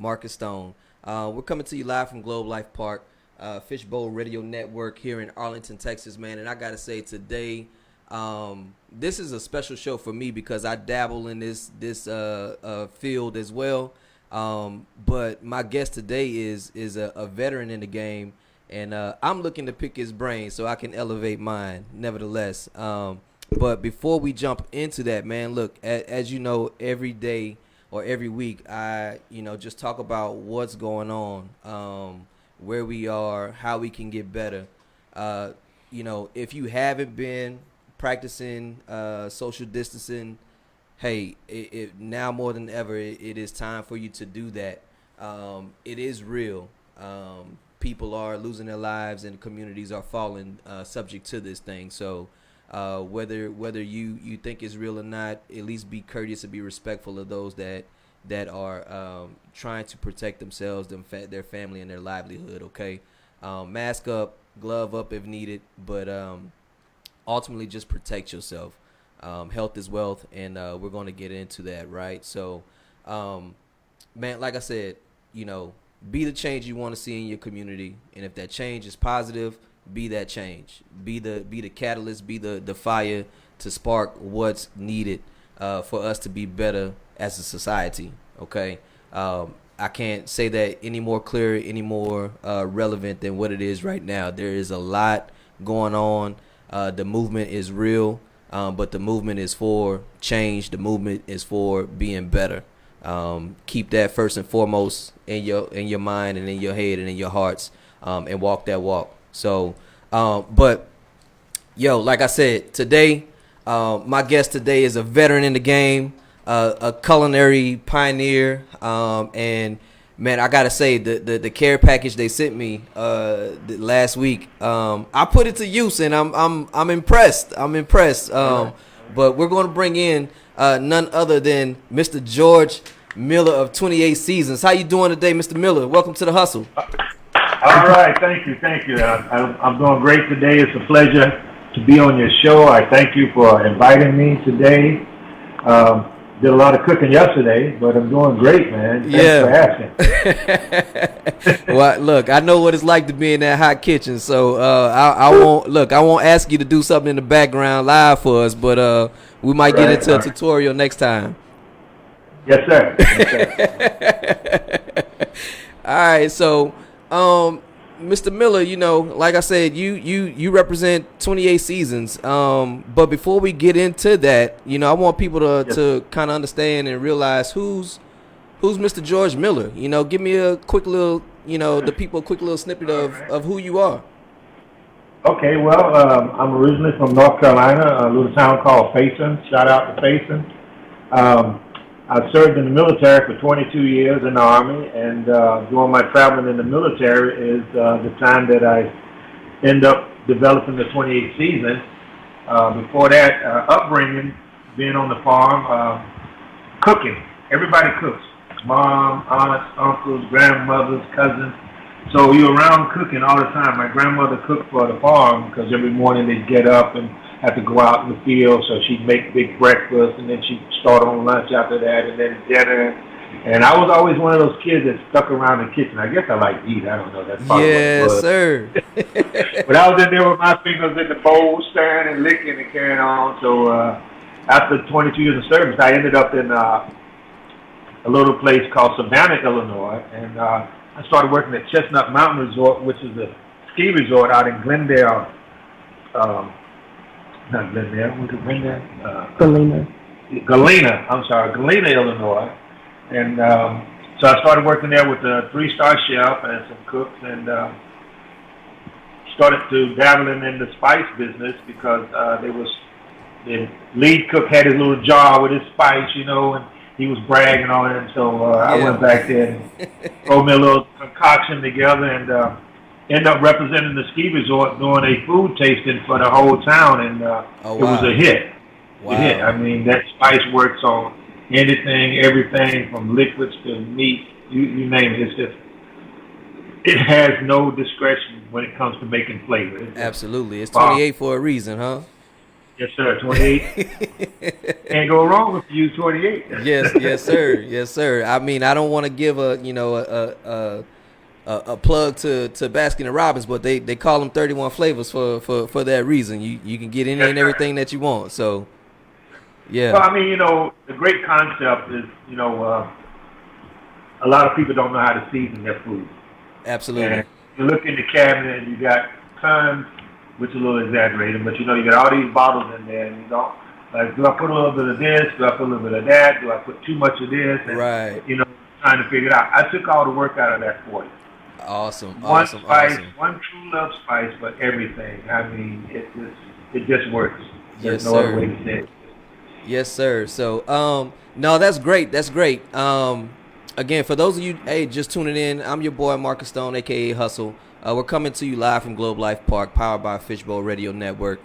Marcus Stone. We're coming to you live from Globe Life Park, Fishbowl Radio Network here in Arlington, Texas, man. And I got to say today, this is a special show for me because I dabble in this field as well. But my guest today is a veteran in the game, and I'm looking to pick his brain so I can elevate mine, nevertheless. But before we jump into that, man, look, as you know, every day or every week, I, just talk about what's going on, where we are, how we can get better. If you haven't been practicing social distancing, hey, now more than ever, it is time for you to do that. It is real. People are losing their lives and communities are falling subject to this thing. So whether you think it's real or not, at least be courteous and be respectful of those that are trying to protect themselves, their family, and their livelihood. Okay, mask up, glove up if needed, but ultimately just protect yourself. Health is wealth, and we're going to get into that, right? So, man, like I said, be the change you want to see in your community, and if that change is positive, be that change. Be the catalyst. Be the fire to spark what's needed for us to be better as a society. Okay, I can't say that any more clear, any more relevant than what it is right now. There is a lot going on. The movement is real. But the movement is for change. The movement is for being better. Keep that first and foremost in your mind and in your head and in your hearts, and walk that walk. So, but like I said, today, my guest today is a veteran in the game, a culinary pioneer, and man, I gotta say the care package they sent me last week, I put it to use, and I'm impressed. But we're going to bring in none other than Mr. George Miller of 28 Seasons. How you doing today, Mr. Miller? Welcome to the Hustle. All right, thank you. I'm doing great today. It's a pleasure to be on your show. I thank you for inviting me today. Did a lot of cooking yesterday, but I'm doing great, man. Thanks for asking. Well, look, I know what it's like to be in that hot kitchen, so I won't ask you to do something in the background live for us, but we might get into a tutorial next time. Yes, sir. All right, so Mr. Miller, like I said, you represent 28 Seasons. But before we get into that, I want people to kind of understand and realize who's Mr. George Miller. Give me a quick little, the people a quick little snippet of who you are. Okay, well, I'm originally from North Carolina, a little town called Faison. Shout out to Faison. I served in the military for 22 years in the Army, and during my traveling in the military is the time that I end up developing the 28 season. Before that, upbringing, being on the farm, cooking. Everybody cooks. Mom, aunts, uncles, grandmothers, cousins. So you're around cooking all the time. My grandmother cooked for the farm because every morning they'd get up and have to go out in the field, so she'd make big breakfast, and then she'd start on lunch after that, and then dinner. And I was always one of those kids that stuck around the kitchen. I guess I like to eat. I don't know. That's probably what it was. Sir. But I was in there with my fingers in the bowl, stirring and licking and carrying on. So after 22 years of service, I ended up in a little place called Savannah, Illinois, and I started working at Chestnut Mountain Resort, which is a ski resort out in Glendale. Not Glendale, was it Glendale? Galena, Illinois. And so I started working there with a 3-star chef and some cooks, and started to dabbling in the spice business because the lead cook had his little jar with his spice, and he was bragging on it. And so I went back there and threw me a little concoction together, and ended up representing the ski resort doing a food tasting for the whole town, and it was a hit. Wow. A hit. I mean, that spice works on anything, everything from liquids to meat, you name it. It's just, it has no discretion when it comes to making flavor. Absolutely. It's 28 for a reason, huh? Yes, sir. 28. Can't go wrong if you use 28. Yes, sir. Yes, sir. I mean, I don't want to give a plug to Baskin and Robbins, but they call them 31 flavors for that reason. You can get any Yes, and sir. everything that you want. So, yeah, Well, I mean, the great concept is, a lot of people don't know how to season their food. absolutely. And you look in the cabinet and you got tons, which is a little exaggerated, but you got all these bottles in there, and you don't, like, do I put a little bit of this? Do I put a little bit of that? Do I put too much of this? And, Right. trying to figure it out. I took all the work out of that for you. Awesome. One Awesome. spice, Awesome. one true love spice for everything. I mean, it just works. There's Yes, no other sir. way to say it. Yes, sir. So, no, that's great. That's great. Again, for those of you, hey, just tuning in, I'm your boy Marcus Stone, aka Hustle. We're coming to you live from Globe Life Park, powered by Fishbowl Radio Network.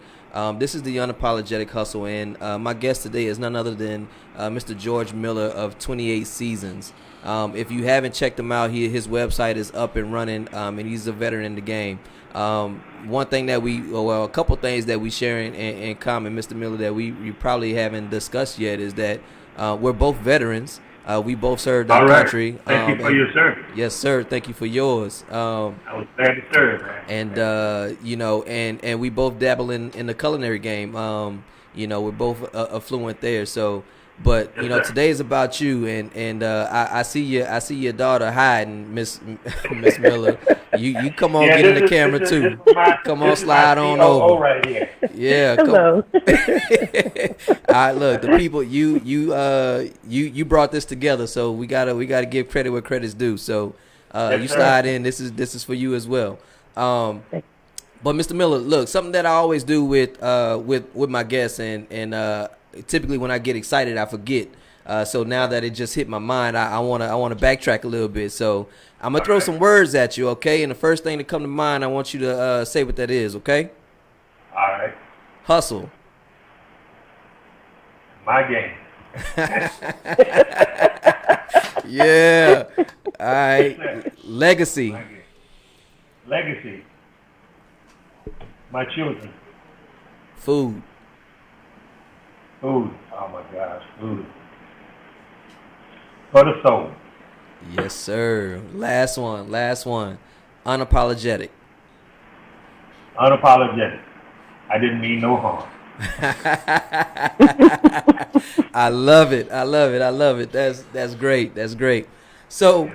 This is the Unapologetic Hustle, and my guest today is none other than Mr. George Miller of 28 Seasons. If you haven't checked him out, his website is up and running, and he's a veteran in the game. One thing that a couple things that we share in common, Mr. Miller, that we probably haven't discussed yet is that we're both veterans. We both served our All right. country. Thank you for your service. Yes, sir. Thank you for yours. I was glad to serve, man. And and we both dabble in the culinary game. We're both affluent there. So, but Yes, sir. today is about you, and I see your daughter hiding, Miss Miller. You come on, Yeah, get in the this camera is- too. this is my- Come this on, is slide my on COO over. right here. Yeah. Hello. All right, look, the people you brought this together, so we gotta give credit where credit's due. So Yes, you sir. slide in. This is for you as well. But Mr. Miller, look, something that I always do with my guests, and typically when I get excited, I forget. So now that it just hit my mind, I wanna backtrack a little bit. So I'm gonna throw some words at you, okay? And the first thing to come to mind, I want you to say what that is, okay? All right. Hustle. My game. Yeah. All right. Legacy. My game. Legacy. My children. Food. Food. Oh my gosh. Food. For the soul. Yes, sir. Last one. Unapologetic. Unapologetic. I didn't mean no harm. I love it. That's great. So,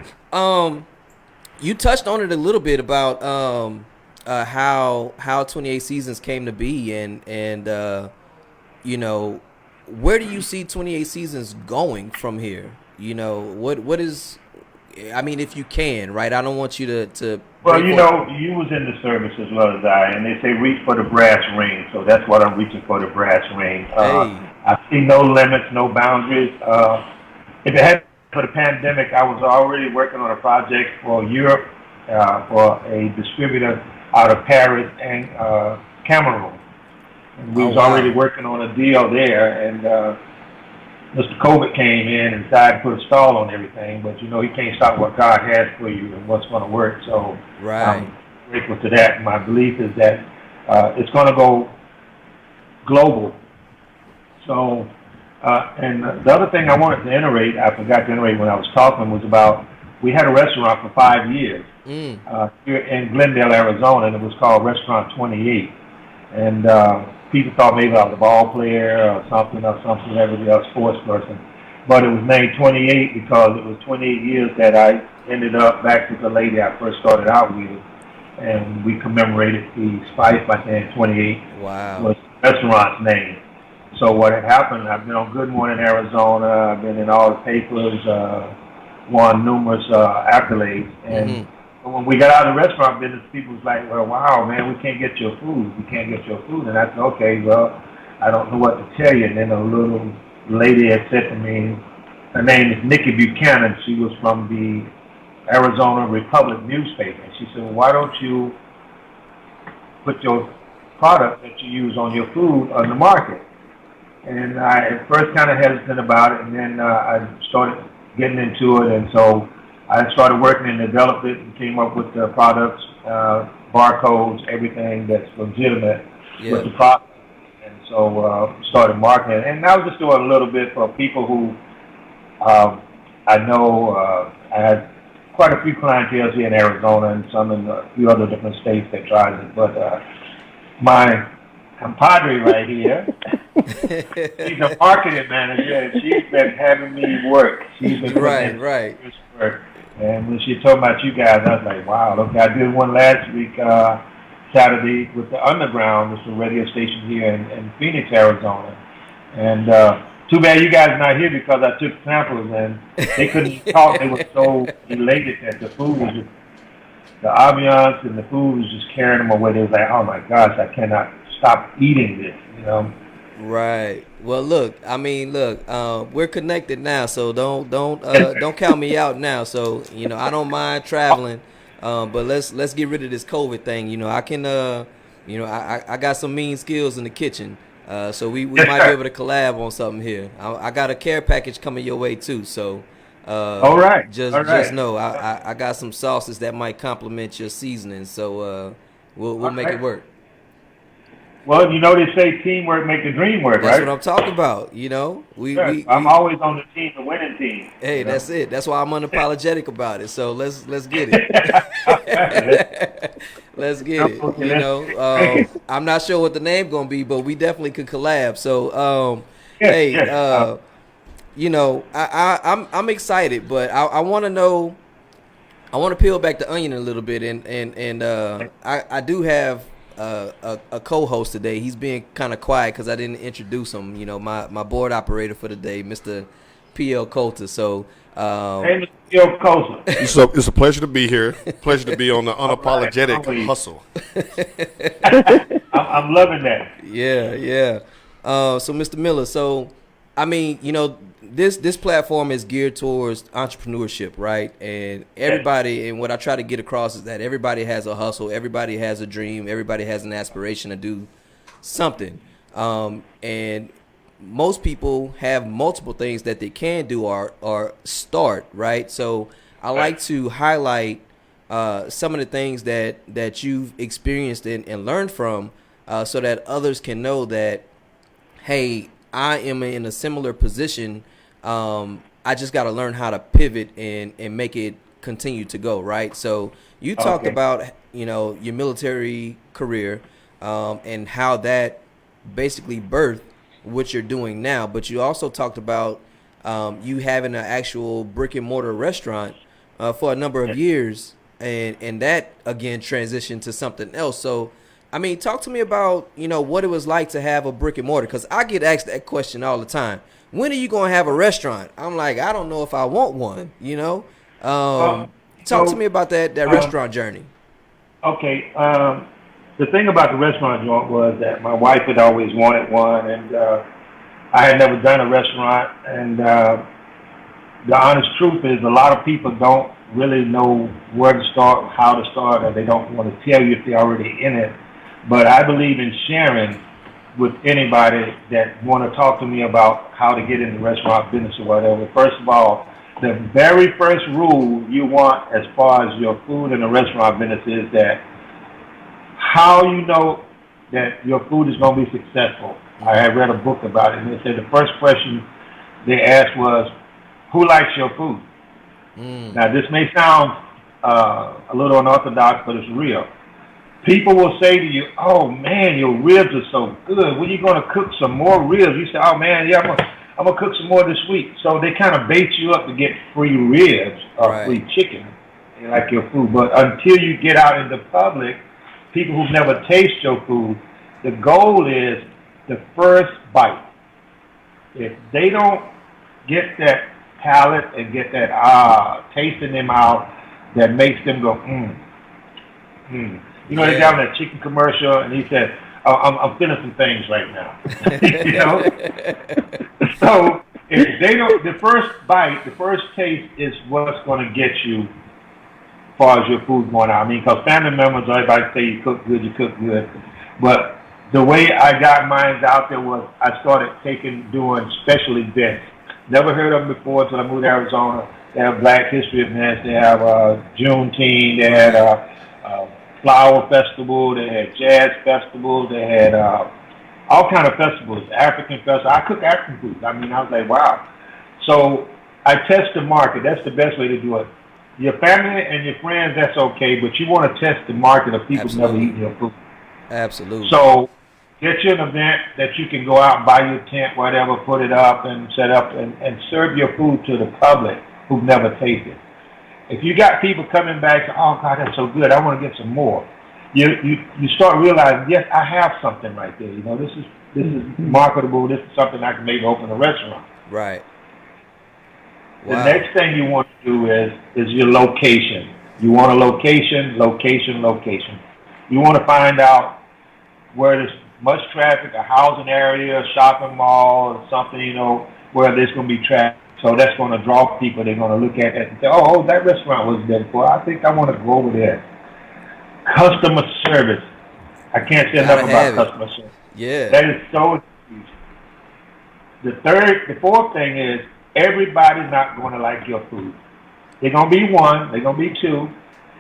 you touched on it a little bit about how 28 Seasons came to be, and where do you see 28 Seasons going from here? What is, I mean, if you can, right? I don't want you to Well, you was in the service as well as I, and they say reach for the brass ring, so that's what I'm reaching for, the brass ring. Hey. I see no limits, no boundaries. If it hadn't for the pandemic, I was already working on a project for Europe, for a distributor out of Paris and Cameroon. And we was wow. already working on a deal there, and Mr. COVID came in and decided to put a stall on everything, but he can't stop what God has for you and what's going to work. So Right. I'm grateful to that. My belief is that it's going to go global. So, and the other thing I wanted to iterate, I forgot to iterate when I was talking, was about we had a restaurant for 5 years here in Glendale, Arizona, and it was called Restaurant 28. And people thought maybe I was a ball player or something, everybody else, sports person. But it was named 28 because it was 28 years that I ended up back with the lady I first started out with. And we commemorated the spice by saying 28 Wow. was the restaurant's name. So what had happened, I've been on Good Morning Arizona, I've been in all the papers, won numerous accolades. And when we got out of the restaurant business, people was like, well, wow, man, we can't get your food. And I said, okay, well, I don't know what to tell you. And then a little lady had said to me, her name is Nikki Buchanan. She was from the Arizona Republic newspaper. And she said, well, why don't you put your product that you use on your food on the market? And I at first kind of hesitant about it, and then I started getting into it, and so I started working and developed it and came up with the products, barcodes, everything that's legitimate with the product. And So started marketing, and I was just doing a little bit for people who I know. I had quite a few clientele here in Arizona and some in a few other different states that tries it. But my compadre right here, she's a marketing manager, and she's been having me work. She's been right. work. And when she told me about you guys, I was like, wow, look, I did one last week, Saturday, with the Underground, which is a radio station here in Phoenix, Arizona. And too bad you guys are not here because I took samples and they couldn't talk. They were so elated that the food was just, the ambiance and the food was just carrying them away. They was like, oh my gosh, I cannot stop eating this, you know. Right. Well, look. I mean, look. We're connected now, so don't count me out now. So I don't mind traveling, but let's get rid of this COVID thing. I can, I got some mean skills in the kitchen, so we might be able to collab on something here. I got a care package coming your way too. So, all right. Just know I got some sauces that might complement your seasoning. So we'll make it work. Well, they say teamwork make the dream work, That's right? what I'm talking about. I'm always on the team, the winning team. Hey, that's it. That's why I'm unapologetic about it. So let's get it. Let's get it. I'm not sure what the name gonna be, but we definitely could collab. So, I'm excited, but I want to know. I want to peel back the onion a little bit, and I do have a co-host today. He's being kind of quiet because I didn't introduce him. My board operator for the day, Mr. P.L. Coulter. So, hey, Mr. P.L. Coulter. It's a pleasure to be here. Pleasure to be on the unapologetic hustle. I'm loving that. Yeah. So, Mr. Miller, I mean, this platform is geared towards entrepreneurship, right? And everybody, and what I try to get across is that everybody has a hustle, everybody has a dream, everybody has an aspiration to do something. And most people have multiple things that they can do or start, right? So I like to highlight some of the things that you've experienced and learned from, so that others can know that, hey, I am in a similar position. I just got to learn how to pivot and make it continue to go, right? So you talked about, your military career, and how that basically birthed what you're doing now. But you also talked about you having an actual brick and mortar restaurant for a number of years, and that again transitioned to something else. So, I mean, talk to me about, what it was like to have a brick and mortar, because I get asked that question all the time. When are you going to have a restaurant? I'm like, I don't know if I want one, Talk to me about that restaurant journey. Okay. The thing about the restaurant joint was that my wife had always wanted one, and I had never done a restaurant. And the honest truth is a lot of people don't really know where to start, how to start, or they don't want to tell you if they're already in it. But I believe in sharing with anybody that want to talk to me about how to get in the restaurant business or whatever. First of all, the very first rule you want as far as your food in the restaurant business is that how you know that your food is going to be successful. I had read a book about it, and they said the first question they asked was, who likes your food? Now, this may sound a little unorthodox, but it's real. People will say to you, oh, man, your ribs are so good. When are you going to cook some more ribs? You say, oh, man, yeah, I'm going to cook some more this week. So they kind of bait you up to get free ribs or free chicken, like your food. But until you get out in the public, people who've never tasted your food, the goal is the first bite. If they don't get that palate and get that taste in their mouth that makes them go, They got that chicken commercial, and he said, I'm feeling some things right now. So if they don't, the first bite, the first taste is what's going to get you as far as your food going out. I mean, because family members, everybody say you cook good. But the way I got mine out there was I started doing special events. Never heard of them before until I moved to Arizona. They have Black History events. They have Juneteenth. They had Flower Festival. They had Jazz Festival. They had all kind of festivals, African festival. I cook African food. I mean, I was like, wow. So I test the market. That's the best way to do it. Your family and your friends, that's okay, but you want to test the market of people who've never eaten your food. Absolutely. So get you an event that you can go out and buy your tent, whatever, put it up and set up and serve your food to the public who've never tasted. If you got people coming back saying, oh God, that's so good, I want to get some more. You start realizing, yes, I have something right there. You know, this is marketable. This is something I can maybe open a restaurant. Right. The next thing you want to do is your location. You want a location. You want to find out where there's much traffic, a housing area, a shopping mall, or something, you know, where there's going to be traffic. So that's going to draw people. They're going to look at it and say, oh, that restaurant was there before. I think I want to go over there. Customer service. I can't say enough about customer service. Yeah. That is so huge. The fourth thing is everybody's not going to like your food. They're going to be one. They're going to be two.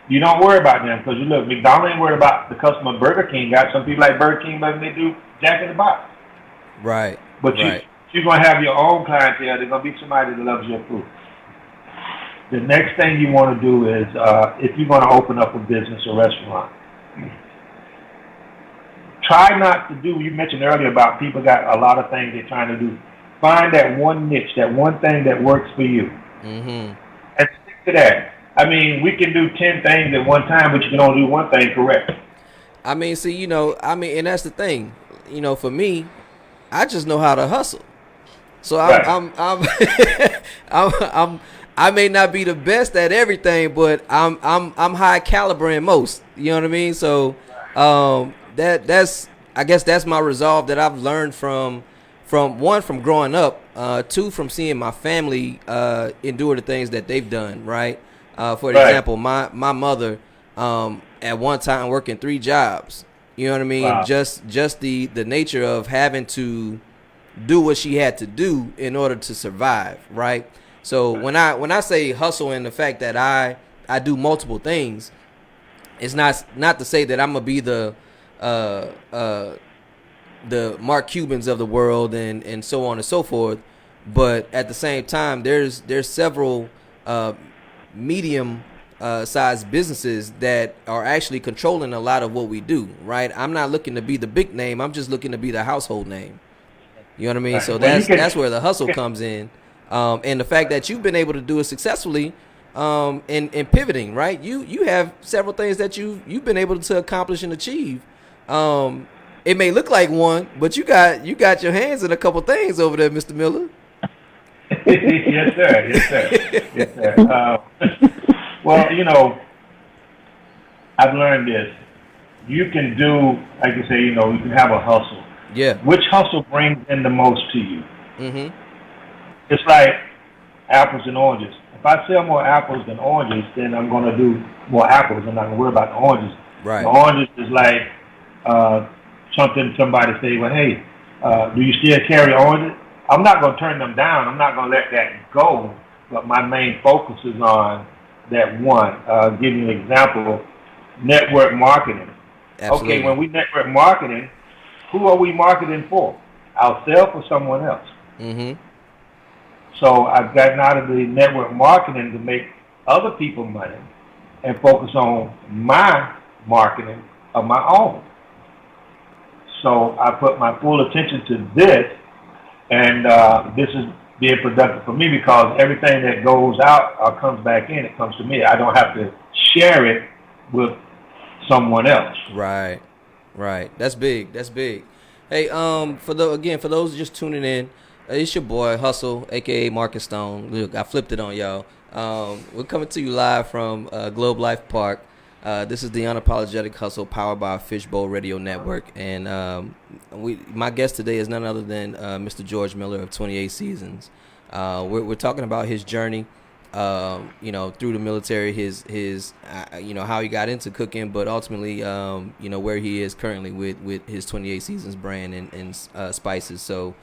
You don't worry about them because you look, McDonald's ain't worried about the customer Burger King got. Some people like Burger King better than they do Jack in the Box. Right. But you're going to have your own clientele. There's going to be somebody that loves your food. The next thing you want to do is, if you're going to open up a business or restaurant, try not to do, you mentioned earlier about people got a lot of things they're trying to do. Find that one niche, that one thing that works for you. Mm-hmm. And stick to that. I mean, we can do 10 things at one time, but you can only do one thing correct. I mean, see, you know, and that's the thing. You know, for me, I just know how to hustle. So I may not be the best at everything, but I'm high caliber in most. You know what I mean? So that's I guess that's my resolve that I've learned from growing up, two, from seeing my family endure the things that they've done. Right. For example, my mother at one time working 3 jobs. You know what I mean? Wow. Just the nature of having to do what she had to do in order to survive. Right. So when I say hustle and the fact that I do multiple things, it's not to say that I'm gonna be the Mark Cubans of the world and so on and so forth, but at the same time there's several medium sized businesses that are actually controlling a lot of what we do. Right? I'm not looking to be the big name. I'm just looking to be the household name. You know what I mean? Right. So that's where the hustle comes in. And the fact that you've been able to do it successfully in pivoting, right? You have several things that you've been able to accomplish and achieve. It may look like one, but you got your hands in a couple things over there, Mr. Miller. Yes, sir. Well, you know, I've learned this. You can do, like you say, you know, you can have a hustle. Yeah. Which hustle brings in the most to you? Mm-hmm. It's like apples and oranges. If I sell more apples than oranges, then I'm going to do more apples. I'm not going to worry about the oranges. Right. The oranges is like somebody say, well, hey, do you still carry oranges? I'm not going to turn them down. I'm not going to let that go. But my main focus is on that one. Give you an example, network marketing. Absolutely. Okay, when we network marketing, who are we marketing for? Ourselves or someone else? Mm-hmm. So I've gotten out of the network marketing to make other people money and focus on my marketing of my own. So I put my full attention to this, and this is being productive for me because everything that goes out or comes back in, it comes to me. I don't have to share it with someone else. Right. That's big. Hey, for those just tuning in, it's your boy Hustle, aka Marcus Stone. Look, I flipped it on y'all. We're coming to you live from Globe Life Park. This is the Unapologetic Hustle, powered by Fishbowl Radio Network, and my guest today is none other than Mr. George Miller of 28 Seasons. We're talking about his journey, through the military, his how he got into cooking, but ultimately, where he is currently with his 28 Seasons brand and spices. So.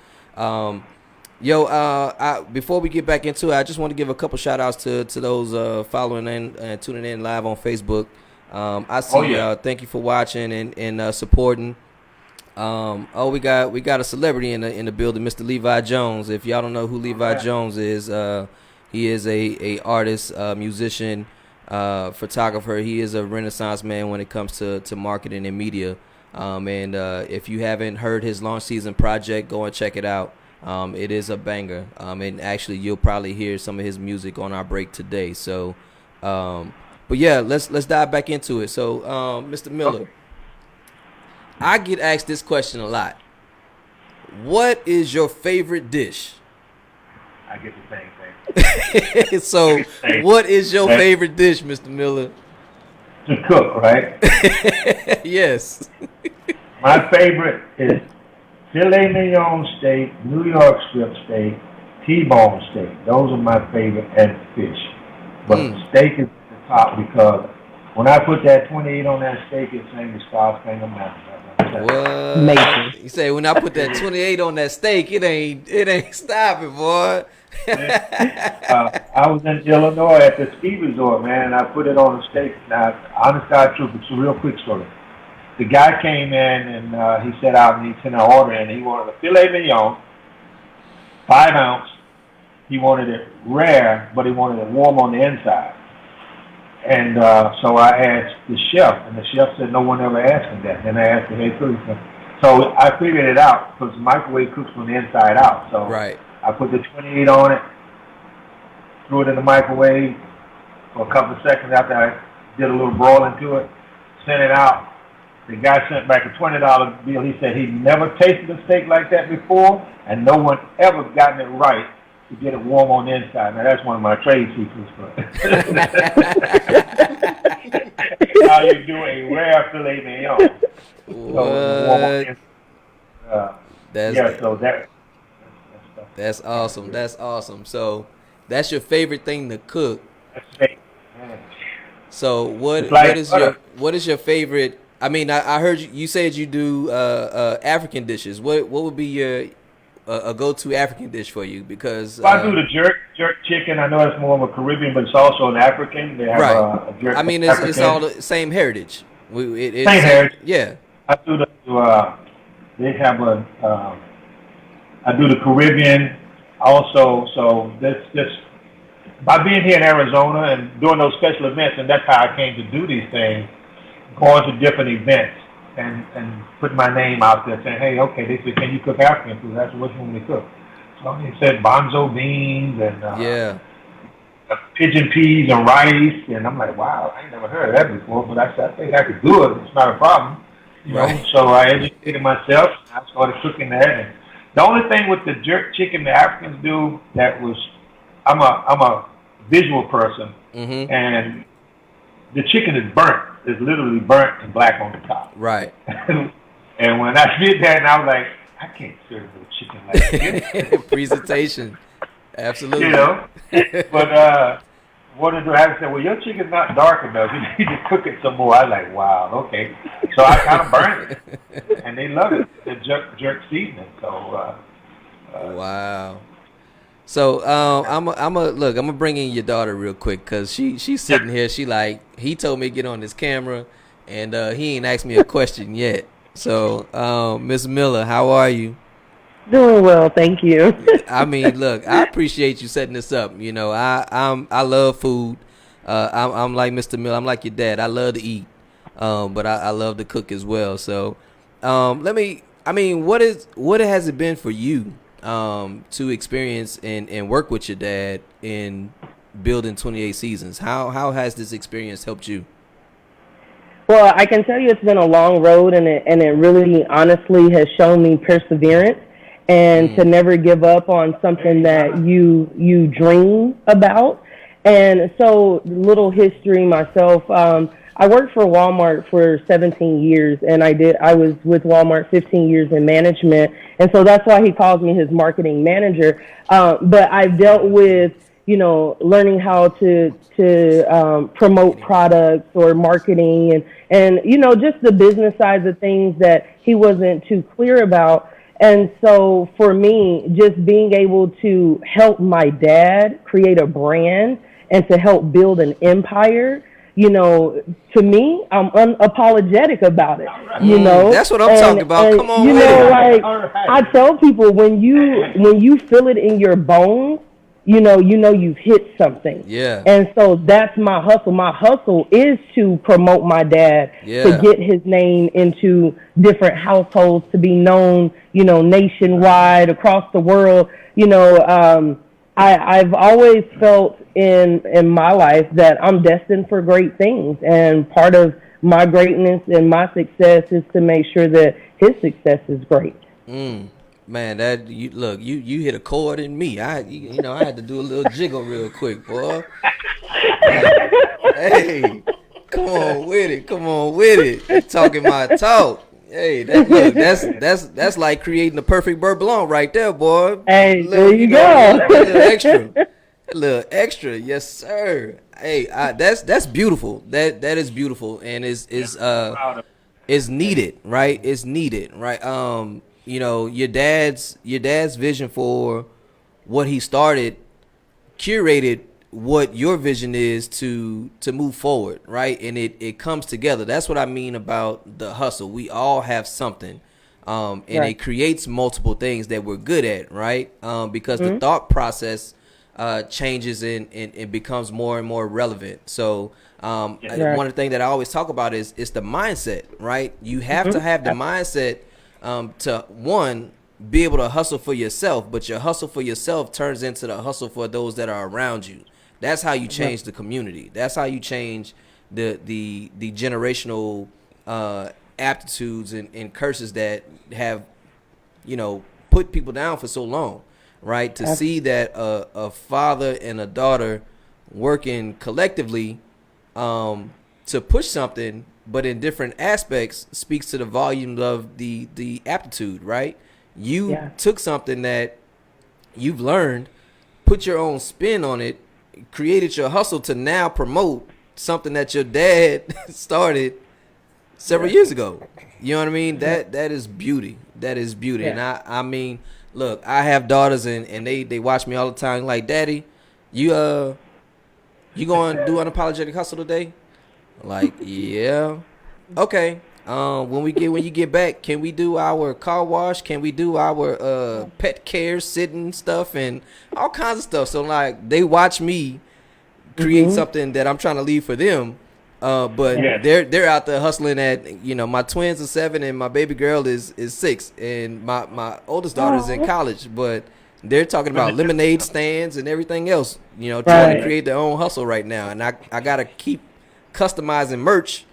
Before we get back into it, I just want to give a couple shout outs to those following in and tuning in live on Facebook. I see thank you for watching and supporting. We got a celebrity in the building, Mr. Levi Jones. If y'all don't know who Levi Jones is, he is a artist, musician, photographer. He is a Renaissance man when it comes to marketing and media. And if you haven't heard his launch season project, go and check it out. It is a banger. And actually, you'll probably hear some of his music on our break today. So, but yeah, let's dive back into it. So, Mr. Miller. I get asked this question a lot. What is your favorite dish? I get the same thing. So, what is your favorite dish, Mr. Miller? To cook, right? Yes. My favorite is filet mignon steak, New York strip steak, T-bone steak. Those are my favorite, and fish. But the steak is at the top because when I put that 28 on that steak, it's saying the Star Spangled Banner. What? Amazing. You say when I put that 28 on that steak, it ain't stopping, boy. I was in Illinois at the ski resort, man, and I put it on a steak. Now, honest God truth, it's a real quick story. The guy came in and he set out and he sent an order in. He wanted a filet mignon, 5 ounce. He wanted it rare, but he wanted it warm on the inside. And so I asked the chef, and the chef said no one ever asked him that. Then I asked the head cook. So I figured it out because the microwave cooks from the inside out. So right. I put the 28 on it, threw it in the microwave for a couple of seconds after I did a little broiling to it, sent it out. The guy sent back a $20 bill. He said he'd never tasted a steak like that before, and no one ever gotten it right to get it warm on the inside. Now, that's one of my trade secrets. How you do a rare filet mignon. What? That's awesome. That's awesome. So that's your favorite thing to cook. So what is your favorite? I mean, I heard you said you do African dishes. What would be your a go-to African dish for you? Because I do the jerk chicken. I know it's more of a Caribbean, but it's also an African. They have right. A jerk. I mean, it's all the same heritage. Same heritage. Yeah. I do they have I do the Caribbean also. So this by being here in Arizona and doing those special events, and that's how I came to do these things. Going to different events and put my name out there saying, hey, okay, they said, can you cook African food? That's what you want me to cook. So they said bonzo beans and pigeon peas and rice. And I'm like, wow, I ain't never heard of that before, but I said, I think I could do it. It's not a problem. You know? So I educated myself. And I started cooking that. And the only thing with the jerk chicken the Africans do that was, I'm a visual person, and the chicken is burnt. It's literally burnt and black on the top. Right. And when I did that, and I was like, I can't serve no chicken like this. Presentation. Absolutely. You know? But what did I have to say? Well, your chicken's not dark enough. You need to cook it some more. I was like, wow, okay. So I kind of burned it. And they love it. The jerk seasoning. So, wow. So I'm gonna bring in your daughter real quick because she's sitting here. She like he told me to get on this camera, and he ain't asked me a question yet. So Miss Miller, how are you? Doing well, thank you. I mean, look, I appreciate you setting this up. You know, I love food. I'm like Mr. Miller. I'm like your dad. I love to eat, but I love to cook as well. So what has it been for you? To experience and work with your dad in building 28 seasons. How has this experience helped you? Well, I can tell you it's been a long road, and it really honestly has shown me perseverance and to never give up on something that you dream about. And so, little history myself. I worked for Walmart for 17 years, and I was with Walmart 15 years in management, and so that's why he calls me his marketing manager. But I've dealt with, learning how to promote products or marketing and just the business sides of things that he wasn't too clear about. And so for me, just being able to help my dad create a brand and to help build an empire, to me, I'm unapologetic about it. That's what I'm talking about. Come on, like I tell people, when you feel it in your bones, you've hit something. Yeah. And so that's my hustle. My hustle is to promote my dad, to get his name into different households, to be known, nationwide, across the world. I've always felt in my life that I'm destined for great things. And part of my greatness and my success is to make sure that his success is great. Man, you hit a chord in me. I had to do a little jiggle real quick, boy. Hey, come on with it. Talking my talk. Hey, that's like creating the perfect bird balloon right there, boy. Hey, there you go. A little extra, yes, sir. Hey, that's beautiful. That is beautiful, and is needed, right? It's needed, right? Your dad's vision for what he started curated what your vision is to move forward, right? And it comes together. That's what I mean about the hustle. We all have something, and it creates multiple things that we're good at, right? Because the thought process changes and becomes more and more relevant. So one of the things that I always talk about is the mindset, right? You have to have the mindset to one, be able to hustle for yourself, but your hustle for yourself turns into the hustle for those that are around you. That's how you change the community. That's how you change the generational aptitudes and curses that have put people down for so long, right? To see that a father and a daughter working collectively to push something, but in different aspects, speaks to the volume of the aptitude, right? You took something that you've learned, put your own spin on it, created your hustle to now promote something that your dad started several years ago. You know what I mean? That is beauty. That is beauty. And I mean, look, I have daughters and they watch me all the time like, Daddy, you going to do unapologetic hustle today? Like, yeah. Okay. When you get back, can we do our car wash? Can we do our pet care sitting stuff and all kinds of stuff? So like they watch me create something that I'm trying to leave for them. But they're out there hustling at, my twins are 7 and my baby girl is 6 and my oldest daughter's in college, but they're talking about lemonade stands and everything else, trying to create their own hustle right now. And I gotta keep customizing merch,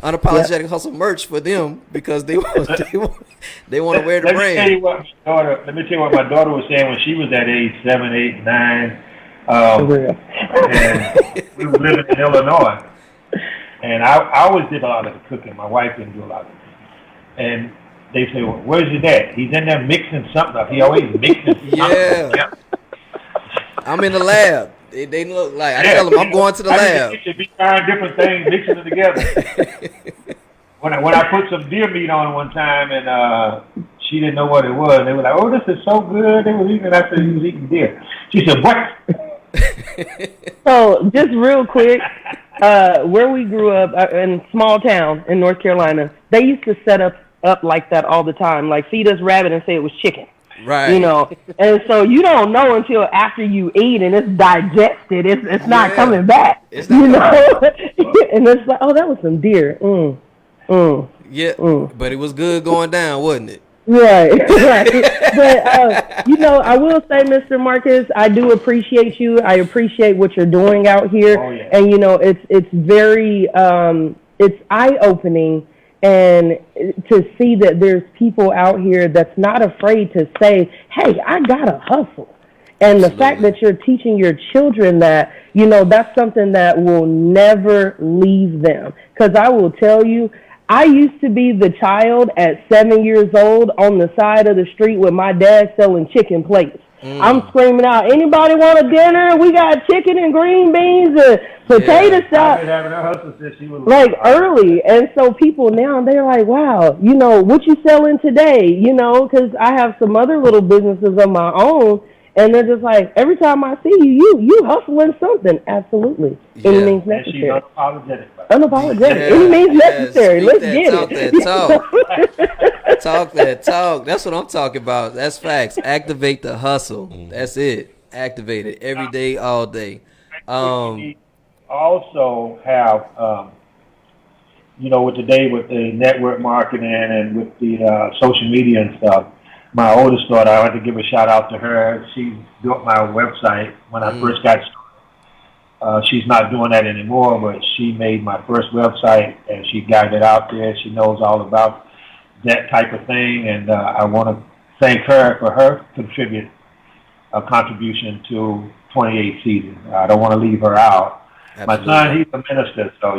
unapologetic hustle merch for them because they want to wear the brand. Let me tell you what my daughter was saying when she was that age, 7, 8, 9. And we were living in Illinois. And I always did a lot of the cooking. My wife didn't do a lot of the cooking. And they say, well, where's your dad? He's in there mixing something up. He always mixing something up. I'm in the lab. They look like, I tell them I'm going to the lab. You should be trying different things, mixing it together. When I put some deer meat on one time and she didn't know what it was, they were like, oh, this is so good. They were eating. I said, he was eating deer. She said, what? So just real quick, where we grew up in small town in North Carolina, they used to set up like that all the time, like feed us rabbit and say it was chicken. Right. And so you don't know until after you eat and it's digested. It's not coming back. It's not and it's like, oh, that was some deer. But it was good going down, wasn't it? Right. But I will say, Mr. Marcus, I do appreciate you. I appreciate what you're doing out here. Oh, yeah. And it's very it's eye-opening, and to see that there's people out here that's not afraid to say, hey, I gotta hustle. And the fact that you're teaching your children that, that's something that will never leave them. Because I will tell you, I used to be the child at 7 years old on the side of the street with my dad selling chicken plates. I'm screaming out, anybody want a dinner? We got chicken and green beans and potato salad. I've been having a hustle since she was like early. And so people now, they're like, wow, what you selling today? Because I have some other little businesses of my own. And they're just like, every time I see you hustling something. Absolutely. Any means necessary. And she's unapologetic. Unapologetic. Any means necessary. Let's get it. Talk that talk. That's what I'm talking about. That's facts. Activate the hustle. That's it. Activate it every day, all day. We also have, with today with the network marketing and with the social media and stuff, my oldest daughter, I want to give a shout out to her. She built my website when I first got started. She's not doing that anymore, but she made my first website and she got it out there. She knows all about that type of thing, and I want to thank her for her contribution to 28 season. I don't want to leave her out. Absolutely. My son, he's a minister, so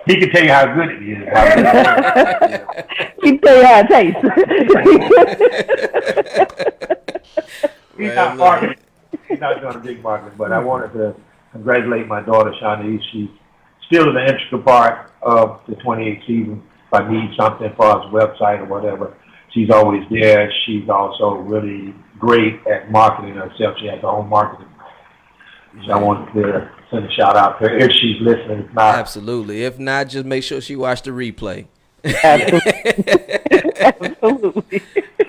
he can tell you how good it is. He can tell you how it tastes. He's not marketing. He's not doing a big marketing, but I wanted to congratulate my daughter, Shanice. She's still an integral part of the 28 season. If I need something for his website or whatever, she's always there. She's also really great at marketing herself. She has her own marketing. So I wanted to send a shout out to her if she's listening. If not, absolutely. If not, just make sure she watched the replay. Absolutely.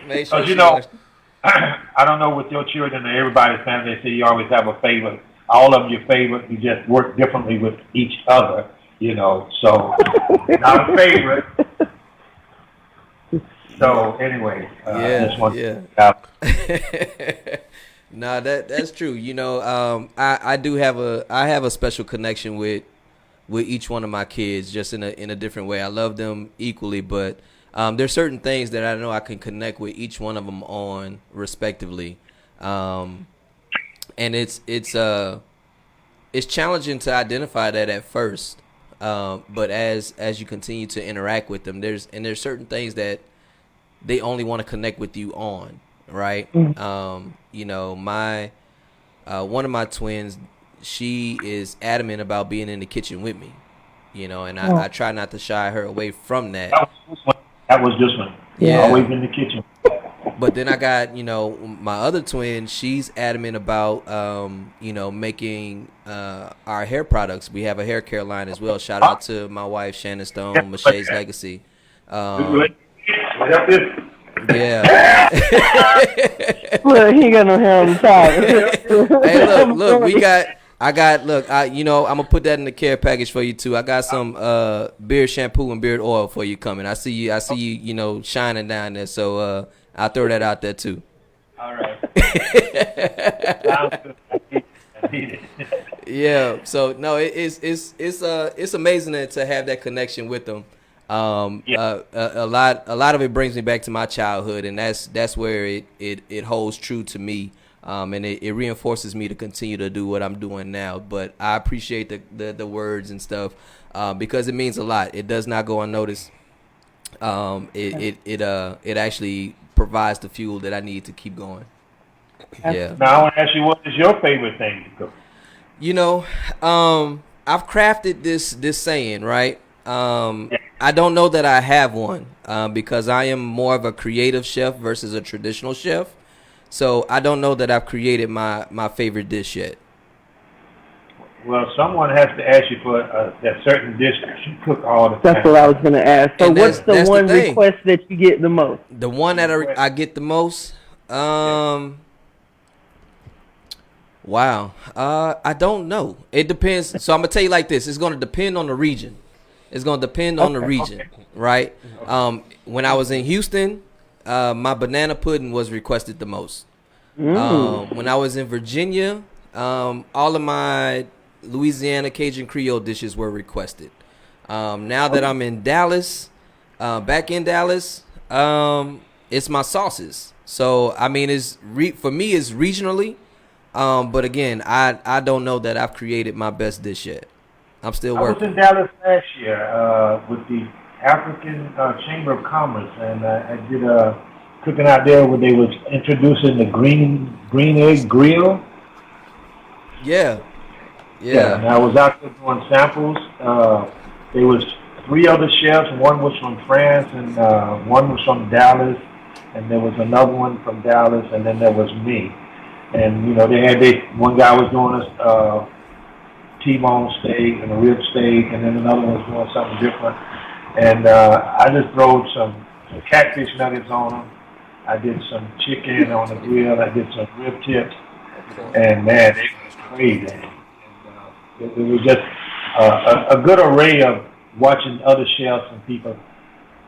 Make sure I don't know with your children and everybody's family, they say you always have a favorite. All of them your favorite. You just work differently with each other, so not a favorite. So anyway, No, that's true. I do have a special connection with each one of my kids, just in a different way. I love them equally, but there's certain things that I know I can connect with each one of them on, respectively. And it's challenging to identify that at first, but as you continue to interact with them, there's certain things that they only want to connect with you on, right? My one of my twins, she is adamant about being in the kitchen with me, and I try not to shy her away from that. That was this one. Yeah, always in the kitchen. But then I got, my other twin, she's adamant about, making our hair products. We have a hair care line as well. Shout out to my wife, Shannon Stone, Michelle's Legacy. Yeah. Look, he got no hair on the top. Hey, look, I'm gonna put that in the care package for you too. I got some beard shampoo and beard oil for you coming. I see you, shining down there. So I'll throw that out there too. All right. Sounds good. I need it. Yeah. So no, it's amazing to have that connection with them. A lot of it brings me back to my childhood, and that's where it holds true to me, and it reinforces me to continue to do what I'm doing now. But I appreciate the words and stuff, because it means a lot. It does not go unnoticed. It actually provides the fuel that I need to keep going. Yeah. Now I want to ask you, what is your favorite thing to cook? I've crafted this saying, right? I don't know that I have one, because I am more of a creative chef versus a traditional chef. So I don't know that I've created my favorite dish yet. Well, someone has to ask you for that certain dish that you cook all the time. That's what I was going to ask. So what's the one request that you get the most? The one that I get the most? Wow. I don't know. It depends. So I'm going to tell you like this. It's going to depend on the region. It's going to depend on the region, right? When I was in Houston, my banana pudding was requested the most. When I was in Virginia, all of my Louisiana Cajun Creole dishes were requested. Now that I'm in Dallas, back in Dallas, it's my sauces. So, I mean, for me, it's regionally. But again, I don't know that I've created my best dish yet. I'm still working. I was in Dallas last year with the African Chamber of Commerce, and I did a cooking out there where they was introducing the green egg grill. Yeah. And I was out there doing samples. There was 3 other chefs. One was from France, and one was from Dallas, and there was another one from Dallas, and then there was me. And, you know, one guy was doing a T-bone steak and a rib steak, and then another one was doing something different. And I just throwed some catfish nuggets on them. I did some chicken on the grill. I did some rib tips. And, man, it was crazy. And, it was just a good array of watching other chefs and people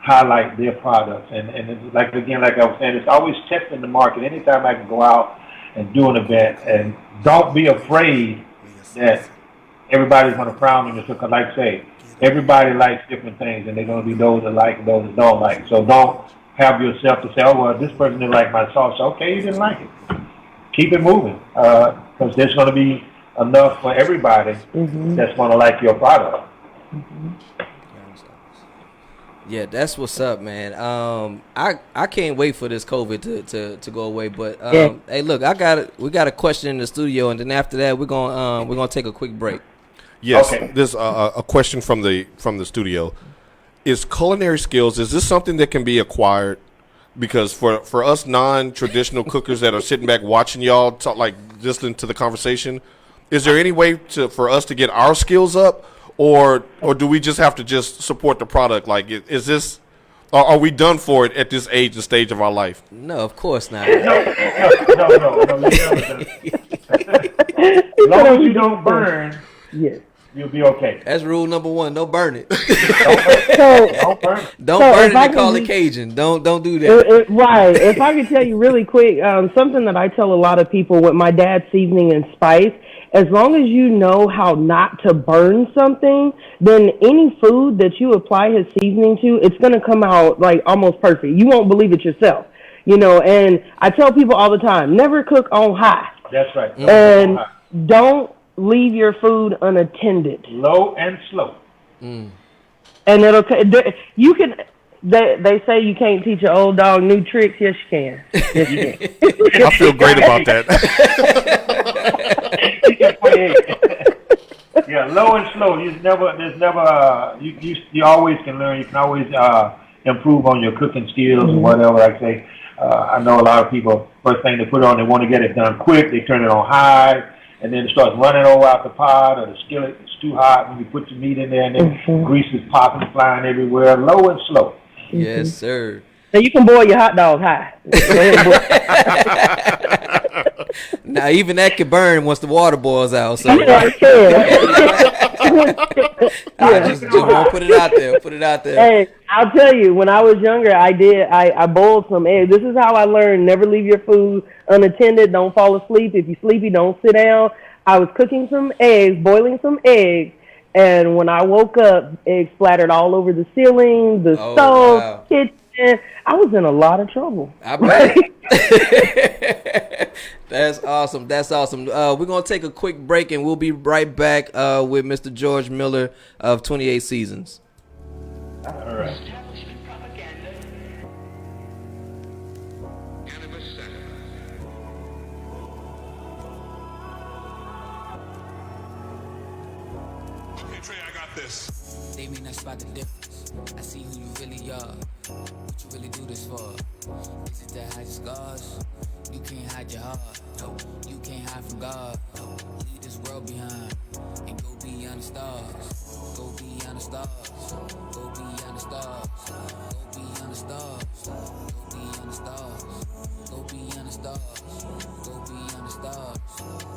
highlight their products. And it's like, again, like I was saying, it's always testing the market. Anytime I can go out and do an event, and don't be afraid that everybody's going to frown on you, because like I say, everybody likes different things, and they're going to be those that like and those that don't like. So don't have yourself to say, oh, well, this person didn't like my sauce. Okay, you didn't like it. Keep it moving, because there's going to be enough for everybody that's going to like your product. Yeah, that's what's up, man. I can't wait for this COVID to go away. But hey, look, we got a question in the studio, and then after that, we're gonna take a quick break. Yes, okay. There's a question from the studio. Is culinary skills, is this something that can be acquired? Because for us non-traditional cookers that are sitting back watching y'all talk, like listening to the conversation, is there any way for us to get our skills up, or do we just have to just support the product? Like, is this, are we done for it at this age and stage of our life? No, of course not. No. As long as you don't burn, Yes. you'll be okay. That's rule number 1. Don't burn it. Don't burn it. Don't burn it and call it Cajun. Don't do that. Right. If I could tell you really quick, something that I tell a lot of people with my dad's seasoning and spice, as long as you know how not to burn something, then any food that you apply his seasoning to, it's going to come out like almost perfect. You won't believe it yourself, you know. And I tell people all the time, never cook on high. That's right. And don't leave your food unattended. Low and slow. And it'll you can. They say you can't teach an old dog new tricks. Yes, you can. Yes, you can. I feel great about that. Yeah, low and slow. You always can learn. You can always improve on your cooking skills and whatever. Like I say, I know a lot of people, first thing they put on, they want to get it done quick. They turn it on high, and then it starts running over out the pot, or the skillet is too hot when you put your meat in there, and then grease is popping, flying everywhere. Low and slow. Yes, sir. So you can boil your hot dog high. Now, even that can burn once the water boils out. So I just want to put it out there. Put it out there. Hey, I'll tell you, when I was younger, I boiled some eggs. This is how I learned: never leave your food unattended. Don't fall asleep. If you're sleepy, don't sit down. I was cooking some eggs, boiling some eggs, and when I woke up, eggs splattered all over the ceiling, the stove, wow. kitchen. I was in a lot of trouble. I bet. That's awesome. That's awesome. We're going to take a quick break, and we'll be right back with Mr. George Miller of 28 Seasons. All right. Okay, Trey, I got this. They may not spot the difference. I see who you really are. What you really do this for? Is it to hide your scars? You can't hide your heart. No, you can't hide from God. No, leave this world behind and go beyond the stars. Go beyond the stars. Go beyond the stars. Go beyond the stars. Go beyond the stars. Go beyond the stars. Go beyond the stars.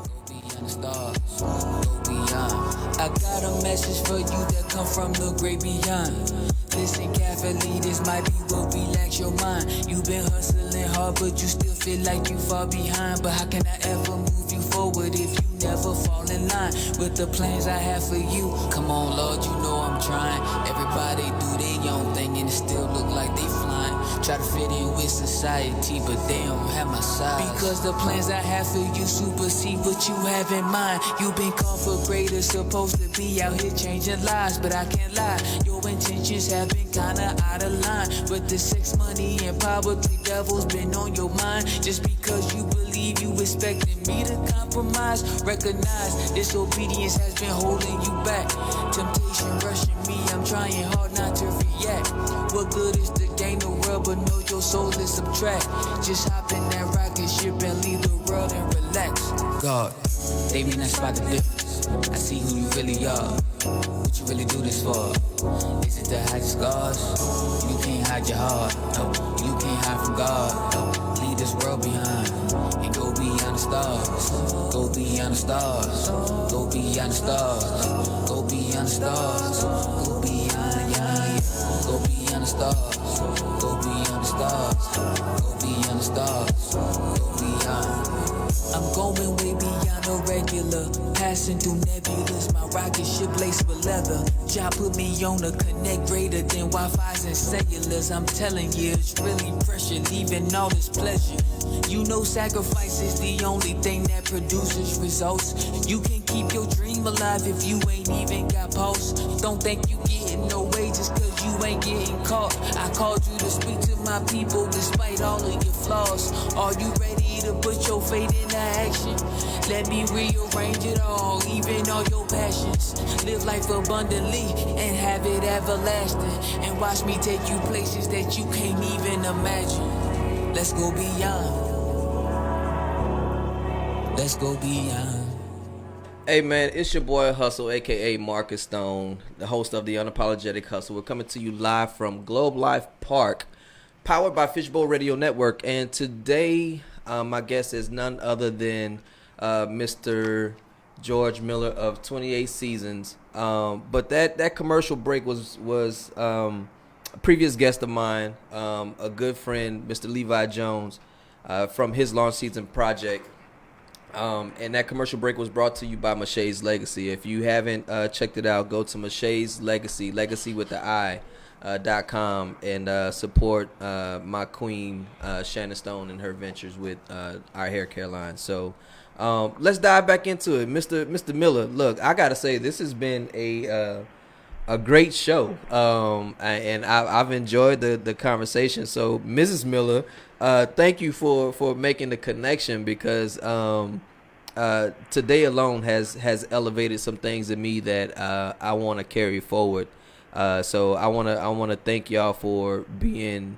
Go beyond the stars. Go beyond. I got a message for you that come from the great beyond. Listen carefully, this might be what relax your mind. You've been hustling hard, but you still feel like you fall behind. But how can I ever move you forward if you never fall in line with the plans I have for you? Come on, Lord, you know I'm trying. Everybody do their own thing and it still look like they flying. Try to fit in with society, but they don't have my size. Because the plans I have for you supersede what you have in mind. You've been called for greater, supposed to be out here changing lives, but I can't lie. Your intentions have been kinda out of line, but the sex, money, and power, three devils been on your mind. Just because you believe you expecting me to compromise, recognize disobedience has been holding you back. Temptation rushing me, I'm trying hard not to react. What good is to gain the world but know your soul is subtract? Just hop in that rocket ship and leave the world and relax. God. They may not spot the difference. I see who you really are. What you really do this for? Is it to hide your scars? You can't hide your heart. No, you can't hide from God. No, leave this world behind and go beyond the stars. Go beyond the stars. Go beyond the stars. Go beyond the stars. Go beyond, yeah. Go beyond the stars. Go beyond the stars. Go beyond the stars. Go beyond. I'm going way beyond the regular, passing through nebulas. My rocket ship laced with leather. Job put me on a connect greater than Wi-Fi's and cellulars. I'm telling you, it's really pressure, leaving all this pleasure. You know sacrifice is the only thing that produces results. You can keep your dream alive if you ain't even got pulse. Don't think you getting no wages cause you ain't getting caught. I called you to speak to my people despite all of your flaws. Are you ready to put your fate into action? Let me rearrange it all, even all your passions. Live life abundantly and have it everlasting. And watch me take you places that you can't even imagine. Let's go beyond. Let's go beyond. Hey man, it's your boy Hustle, aka Marcus Stone, the host of the Unapologetic Hustle. We're coming to you live from Globe Life Park, powered by Fishbowl Radio Network. And today, my guest is none other than Mr. George Miller of 28 Seasons. But that commercial break was a previous guest of mine, a good friend, Mr. Levi Jones, from his Launch Season project. And that commercial break was brought to you by Mache's Legacy. If you haven't checked it out, go to Mache's Legacy, legacy with the I.com, and support my queen, Shannon Stone, and her ventures with our hair care line. So let's dive back into it. Mr. Miller, look, I got to say, this has been a great show, and I've enjoyed the conversation. So, Mrs. Miller, thank you for making the connection, because today alone has elevated some things in me that I want to carry forward. So I want to thank y'all for being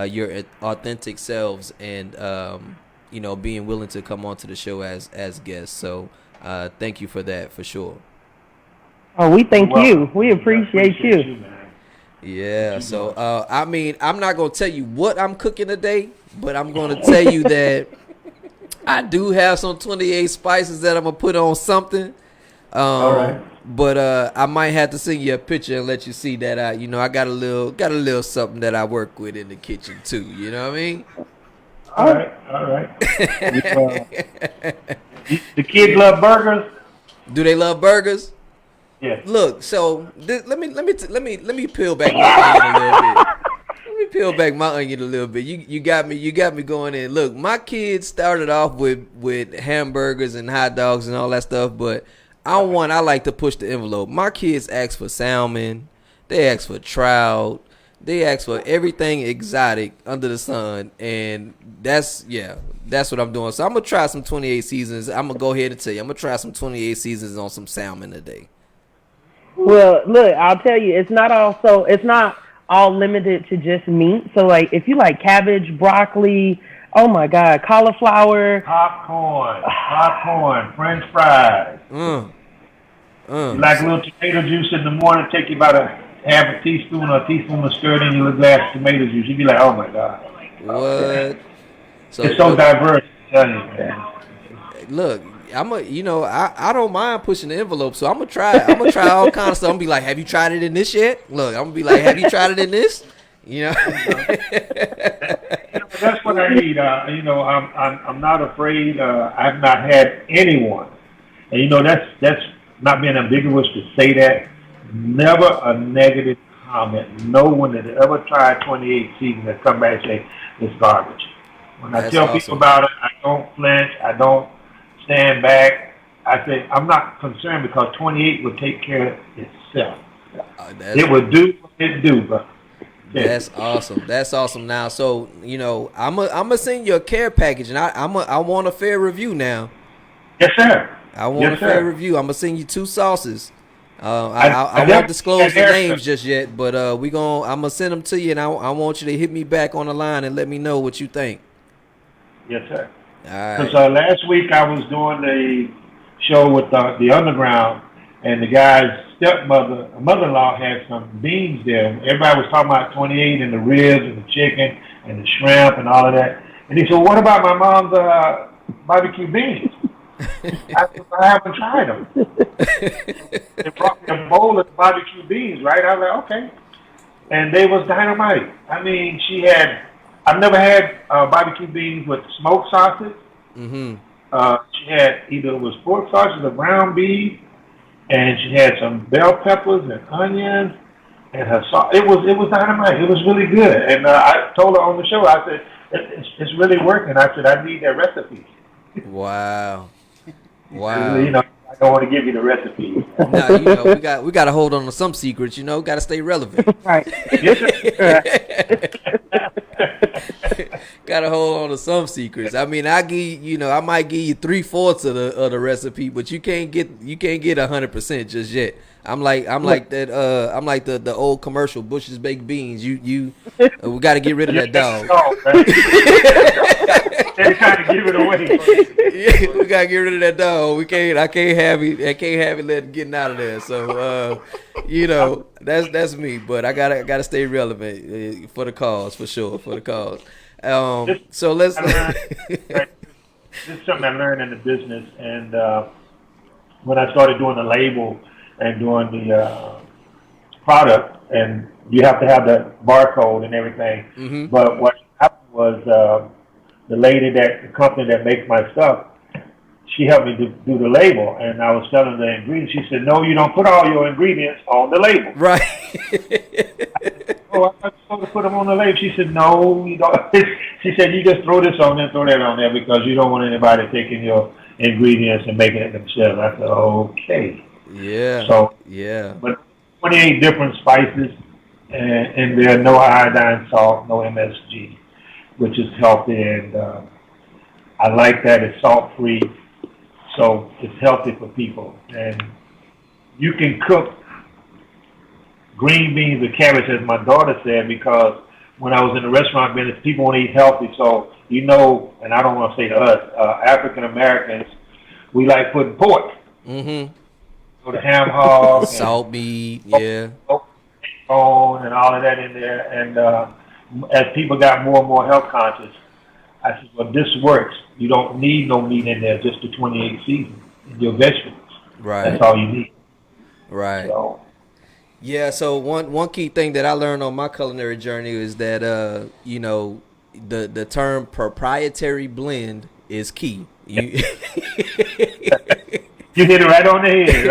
your authentic selves, and being willing to come onto the show as guests. So thank you for that, for sure. Oh, we thank you. We appreciate you. Man. Yeah, so I mean, I'm not gonna tell you what I'm cooking today, but I'm gonna tell you that I do have some 28 spices that I'm gonna put on something. All right. But I might have to send you a picture and let you see that I got a little something that I work with in the kitchen too. You know what I mean? All right. The kids love burgers. Do they love burgers? Yeah. Look, so let me peel back my onion a little bit. Let me peel back my onion a little bit. You got me going in. Look, my kids started off with hamburgers and hot dogs and all that stuff, but I like to push the envelope. My kids ask for salmon, they ask for trout, they ask for everything exotic under the sun, and that's what I'm doing. So I'm gonna try some 28 seasons. I'm gonna go ahead and tell you, I'm gonna try some 28 seasons on some salmon today. Well, look, I'll tell you, it's not all limited to just meat. So, like, if you like cabbage, broccoli, oh my God, cauliflower, popcorn, French fries. You like a little tomato juice in the morning, take you about half a teaspoon or a teaspoon of stirred in your glass of tomato juice. You'd be like, oh my God. What? So it's so diverse, I tell you, man. Look, I don't mind pushing the envelope, so I'm gonna try all kinds of stuff. I'm gonna be like, have you tried it in this yet? Look, I'm gonna be like, have you tried it in this? That's what I need. I'm not afraid. I've not had anyone, and that's not being ambiguous to say that. Never a negative comment. No one that ever tried 28 seasons has come back and say it's garbage. When I tell people about it, I don't flinch. I don't stand back. I say I'm not concerned, because 28 will take care of itself. It will do what it do, bro. Yeah. That's awesome. That's awesome. Now, so I'm gonna send you a care package, and I want a fair review now. Yes, sir. I want a fair review. I'm gonna send you 2 sauces. I won't disclose the names just yet, but I'm gonna send them to you, and I want you to hit me back on the line and let me know what you think. Yes, sir. All right. Because last week I was doing the show with the Underground, and the guy's mother-in-law had some beans there. Everybody was talking about 28 and the ribs and the chicken and the shrimp and all of that. And he said, well, what about my mom's barbecue beans? I said, I haven't tried them. They brought me a bowl of barbecue beans, right? I was like, okay. And they was dynamite. I mean, I've never had barbecue beans with smoked sausage. Mm-hmm. She had either it was pork sausage or ground beef, and she had some bell peppers and onions, and her sauce. It was dynamite. It was really good. And I told her on the show, I said, it's really working. I said, I need that recipe. Wow. Wow. You know, I don't want to give you the recipe. No, you know, we got to hold on to some secrets. You know, got to stay relevant. Right. Yes, sir. Got to hold on to some secrets. I mean, I might give you 3/4 of the recipe, but you can't get 100% just yet. I'm like the old commercial Bush's baked beans. We got to get rid of that dog. They're trying to give it away. Yeah, we gotta get rid of that dog. I can't have it let getting out of there. So you know, that's me. But I gotta stay relevant for the cause, for sure, for the cause. So let's. This is something I learned in the business, and when I started doing the label and doing the product, and you have to have the barcode and everything. Mm-hmm. But what happened was the lady the company that makes my stuff, she helped me do the label, and I was telling the ingredients. She said, "No, you don't put all your ingredients on the label." Right. Oh, I'm supposed to put them on the label. She said, "No, you don't." She said, "You just throw this on there, throw that on there, because you don't want anybody taking your ingredients and making it themselves." I said, "Okay." Yeah. So yeah. But 28 different spices, and there are no iodine, salt, no MSG, which is healthy, and I like that it's salt free, so it's healthy for people. And you can cook green beans or carrots, as my daughter said, because when I was in the restaurant business, people want to eat healthy. So, you know, and I don't want to say to us, African Americans, we like putting pork. Mm-hmm. So the ham hog, salt meat, yeah, bone, and all of that in there. And as people got more and more health conscious, I said, well, this works. You don't need no meat in there, just the 28 seasons in your vegetables. Right. That's all you need. Right. So, yeah, so one key thing that I learned on my culinary journey is that you know, the term proprietary blend is key. You hit it right on the head,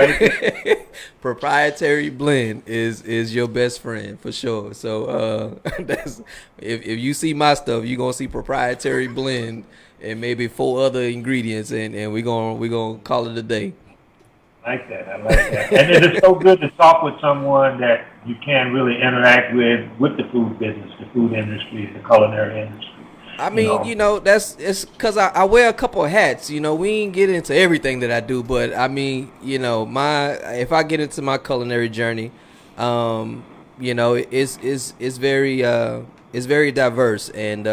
right? Proprietary blend is your best friend for sure. So that's if you see my stuff, you're gonna see proprietary blend and maybe 4 other ingredients, and we're gonna call it a day. I like that. And it is so good to talk with someone that you can really interact with the food business, the food industry, the culinary industry. I mean, you know, it's because I wear a couple of hats. You know, we ain't get into everything that I do, but I mean, you know, if I get into my culinary journey, you know, it's very diverse, and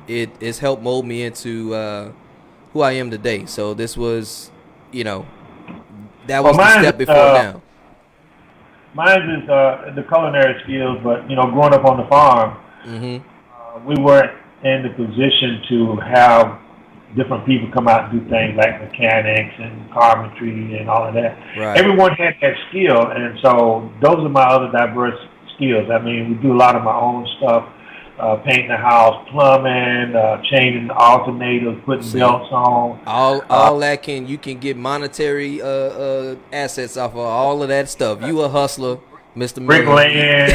it's helped mold me into who I am today. So this was, you know, that was the step before now. Mine is the culinary skills, but you know, growing up on the farm, we weren't in the position to have different people come out and do things like mechanics and carpentry and all of that. Right. Everyone had that skill, and so those are my other diverse skills. I mean, we do a lot of my own stuff, painting the house, plumbing, changing alternators, putting belts on. All that you can get monetary assets off of all of that stuff. You a hustler, Mr. Miller. Bricklaying,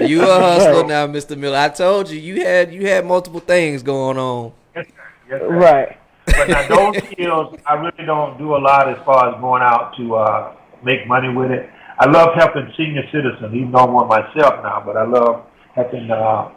you a hustler now, Mr. Miller. I told you you had multiple things going on. Yes, sir. Yes, sir. Right. But now those skills, I really don't do a lot as far as going out to make money with it. I love helping senior citizens, even though I'm one myself now, but I love helping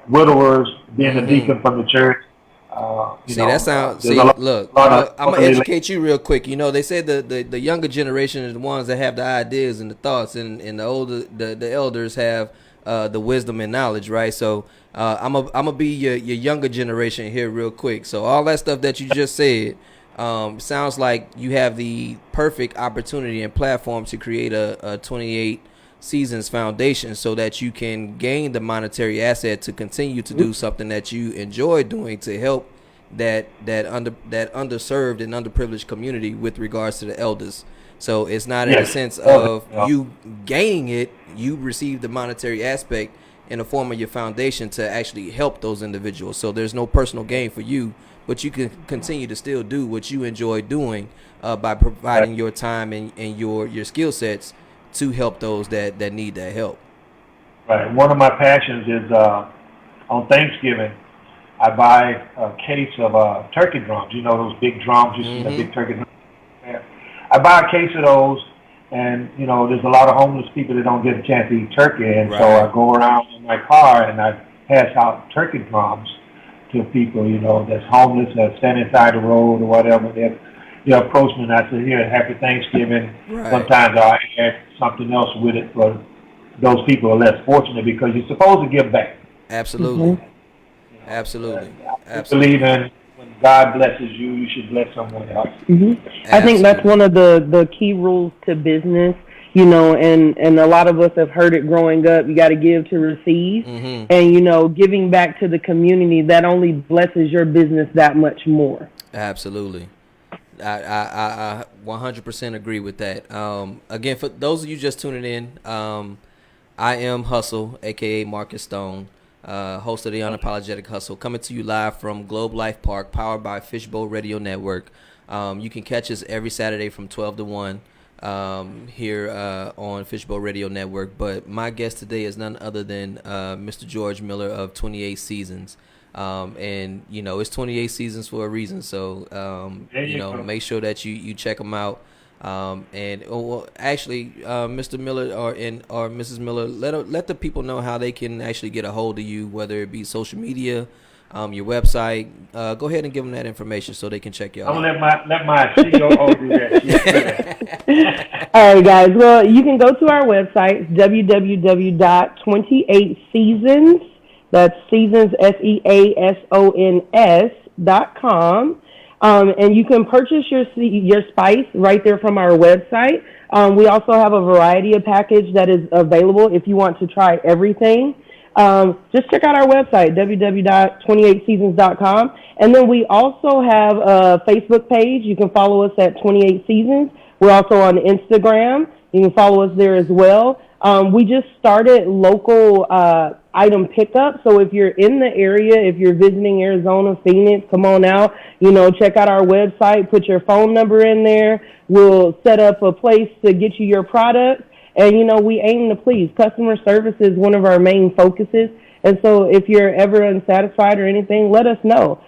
widowers, being a deacon from the church. That sounds. Look, I'm gonna educate you real quick. You know, they say the younger generation is the ones that have the ideas and the thoughts, and the older the elders have the wisdom and knowledge, right? So I'm a be your younger generation here real quick. So all that stuff that you just said sounds like you have the perfect opportunity and platform to create a 28 seasons foundation so that you can gain the monetary asset to continue to do something that you enjoy doing to help that underserved and underprivileged community with regards to the elders. So it's not in a sense of you gaining it, you receive the monetary aspect in the form of your foundation to actually help those individuals. So there's no personal gain for you, but you can continue to still do what you enjoy doing by providing your time and your skill sets to help those that need that help. Right. One of my passions is on Thanksgiving, I buy a case of turkey drums. You know those big drums, you see the big turkey drums. I buy a case of those, and you know there's a lot of homeless people that don't get a chance to eat turkey, and so I go around in my car and I pass out turkey drums to people, you know, that's homeless, that stand inside the road or whatever. They approach me and I say, "Here, happy Thanksgiving." Right. Sometimes I add something else with it for those people who are less fortunate, because you're supposed to give back. Absolutely. Absolutely. Absolutely. Believe in when God blesses you, you should bless someone else. I think that's one of the key rules to business, you know, and a lot of us have heard it growing up. You got to give to receive. And, you know, giving back to the community, that only blesses your business that much more. Absolutely. I 100% agree with that. Again, for those of you just tuning in, I am Hustle, a.k.a. Marcus Stone, host of the Unapologetic Hustle, coming to you live from Globe Life Park, powered by Fishbowl Radio Network. You can catch us every Saturday from 12 to 1 here on Fishbowl Radio Network. But my guest today is none other than Mr. George Miller of 28 Seasons. And, you know, it's 28 seasons for a reason. So, you know, make sure that you check them out. And actually, Mr. Miller or Mrs. Miller, let the people know how they can actually get a hold of you, whether it be social media, your website. Go ahead and give them that information so they can check you out. I'm gonna let my COO do that. All right, guys. Well, you can go to our website, www.28seasons. That's seasons, SEASONS.com. And you can purchase your spice right there from our website. We also have a variety of package that is available if you want to try everything. Just check out our website, www.28seasons.com. And then we also have a Facebook page. You can follow us at 28 Seasons. We're also on Instagram. You can follow us there as well. We just started local item pickup. So if you're in the area, if you're visiting Arizona, Phoenix, come on out, you know, check out our website, put your phone number in there. We'll set up a place to get you your product. And, you know, we aim to please. Customer service is one of our main focuses. And so if you're ever unsatisfied or anything, let us know.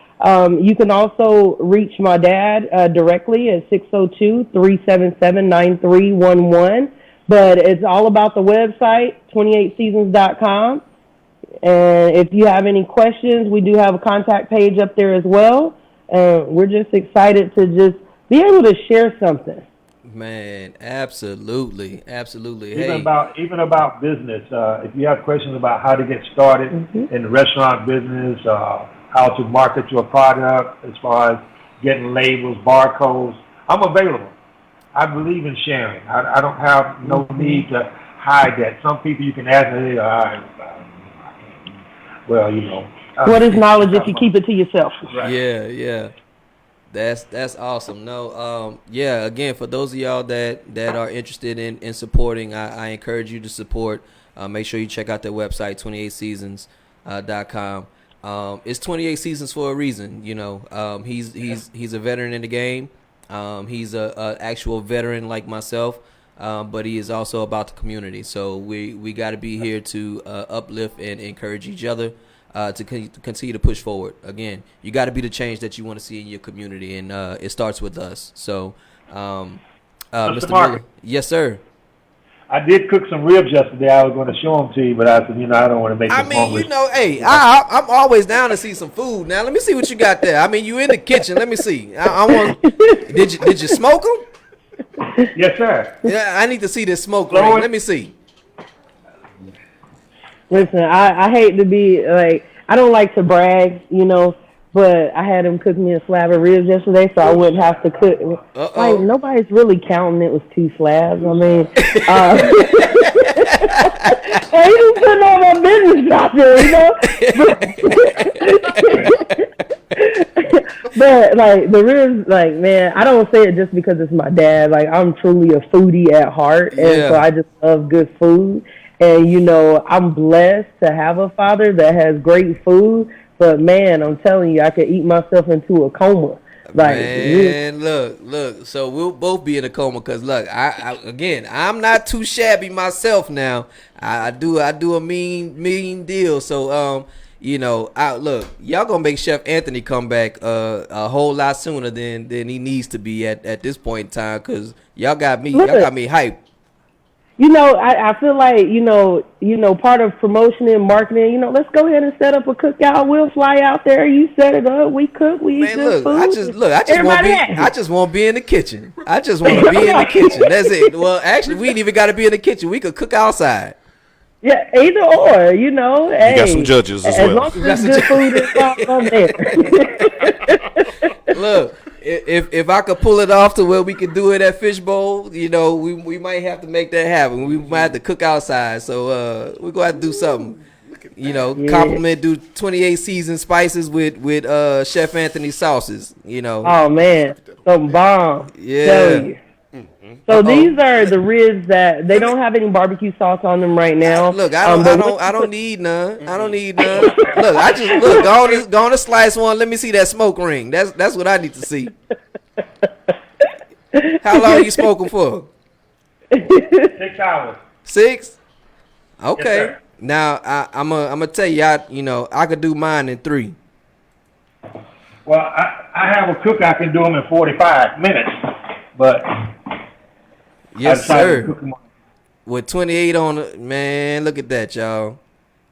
You can also reach my dad directly at 602-377-9311. But it's all about the website, 28seasons.com. And if you have any questions, we do have a contact page up there as well. We're just excited to just be able to share something. Man, absolutely. Even about business. If you have questions about how to get started in the restaurant business, how to market your product, as far as getting labels, barcodes, I'm available. I believe in sharing. I don't have no need to hide that. Some people you can ask me, well, you know. What is knowledge if you keep it to yourself? Right. Yeah. That's awesome. No, again, for those of y'all that are interested in supporting, I encourage you to support. Make sure you check out their website, 28seasons.com. It's 28 seasons for a reason, you know. He's a veteran in the game. He's a actual veteran like myself, but he is also about the community. So we got to be here to uplift and encourage each other to continue to push forward. Again, you got to be the change that you want to see in your community, and it starts with us. So, Mr. Miller, yes, sir. I did cook some ribs yesterday. I was going to show them to you, but I said, you know, I don't want to make them hungry. You know, hey, I'm always down to see some food. Now, let me see what you got there. I mean, you in the kitchen. Let me see. I want. Did you smoke them? Yes, sir. Yeah, I need to see this smoke ring. Let me see. Listen, I hate to be like, I don't like to brag, but I had him cook me a slab of ribs yesterday, so I wouldn't have to cook. Like, nobody's really counting it was 2 slabs. I mean, he didn't put all my business out there, But like the ribs, like, man, I don't say it just because it's my dad. Like, I'm truly a foodie at heart, and so I just love good food. And I'm blessed to have a father that has great food. But man, I'm telling you, I could eat myself into a coma. Like, man, look. So we'll both be in a coma because look, I'm not too shabby myself now. I do a mean deal. So look, y'all gonna make Chef Anthony come back a whole lot sooner than he needs to be at this point in time, because y'all got me hyped. I feel like, part of promotion and marketing, let's go ahead and set up a cookout. We'll fly out there. You set it up. We cook. We eat good food. I just want to be in the kitchen. I just want to be in the kitchen. That's it. Well, actually, we ain't even got to be in the kitchen. We could cook outside. Yeah, either or, You got some judges as well. As long as good food is on there. Look, if I could pull it off to where we could do it at Fishbowl, we might have to make that happen. We might have to cook outside. So we're gonna have to do something. Compliment, do 28 seasoned spices with Chef Anthony sauces. Oh man, some bomb. Yeah. Tell you. So these are the ribs that they don't have any barbecue sauce on them right now. I don't need none. I don't need none. Look, go on to slice one. Let me see that smoke ring. That's what I need to see. How long are you smoking for? 6 hours. 6? Okay. Yes, now I'm gonna tell you, I could do mine in 3. Well, I have a cook. I can do them in 45 minutes, but yes, sir. With 28 on it, man. Look at that, y'all.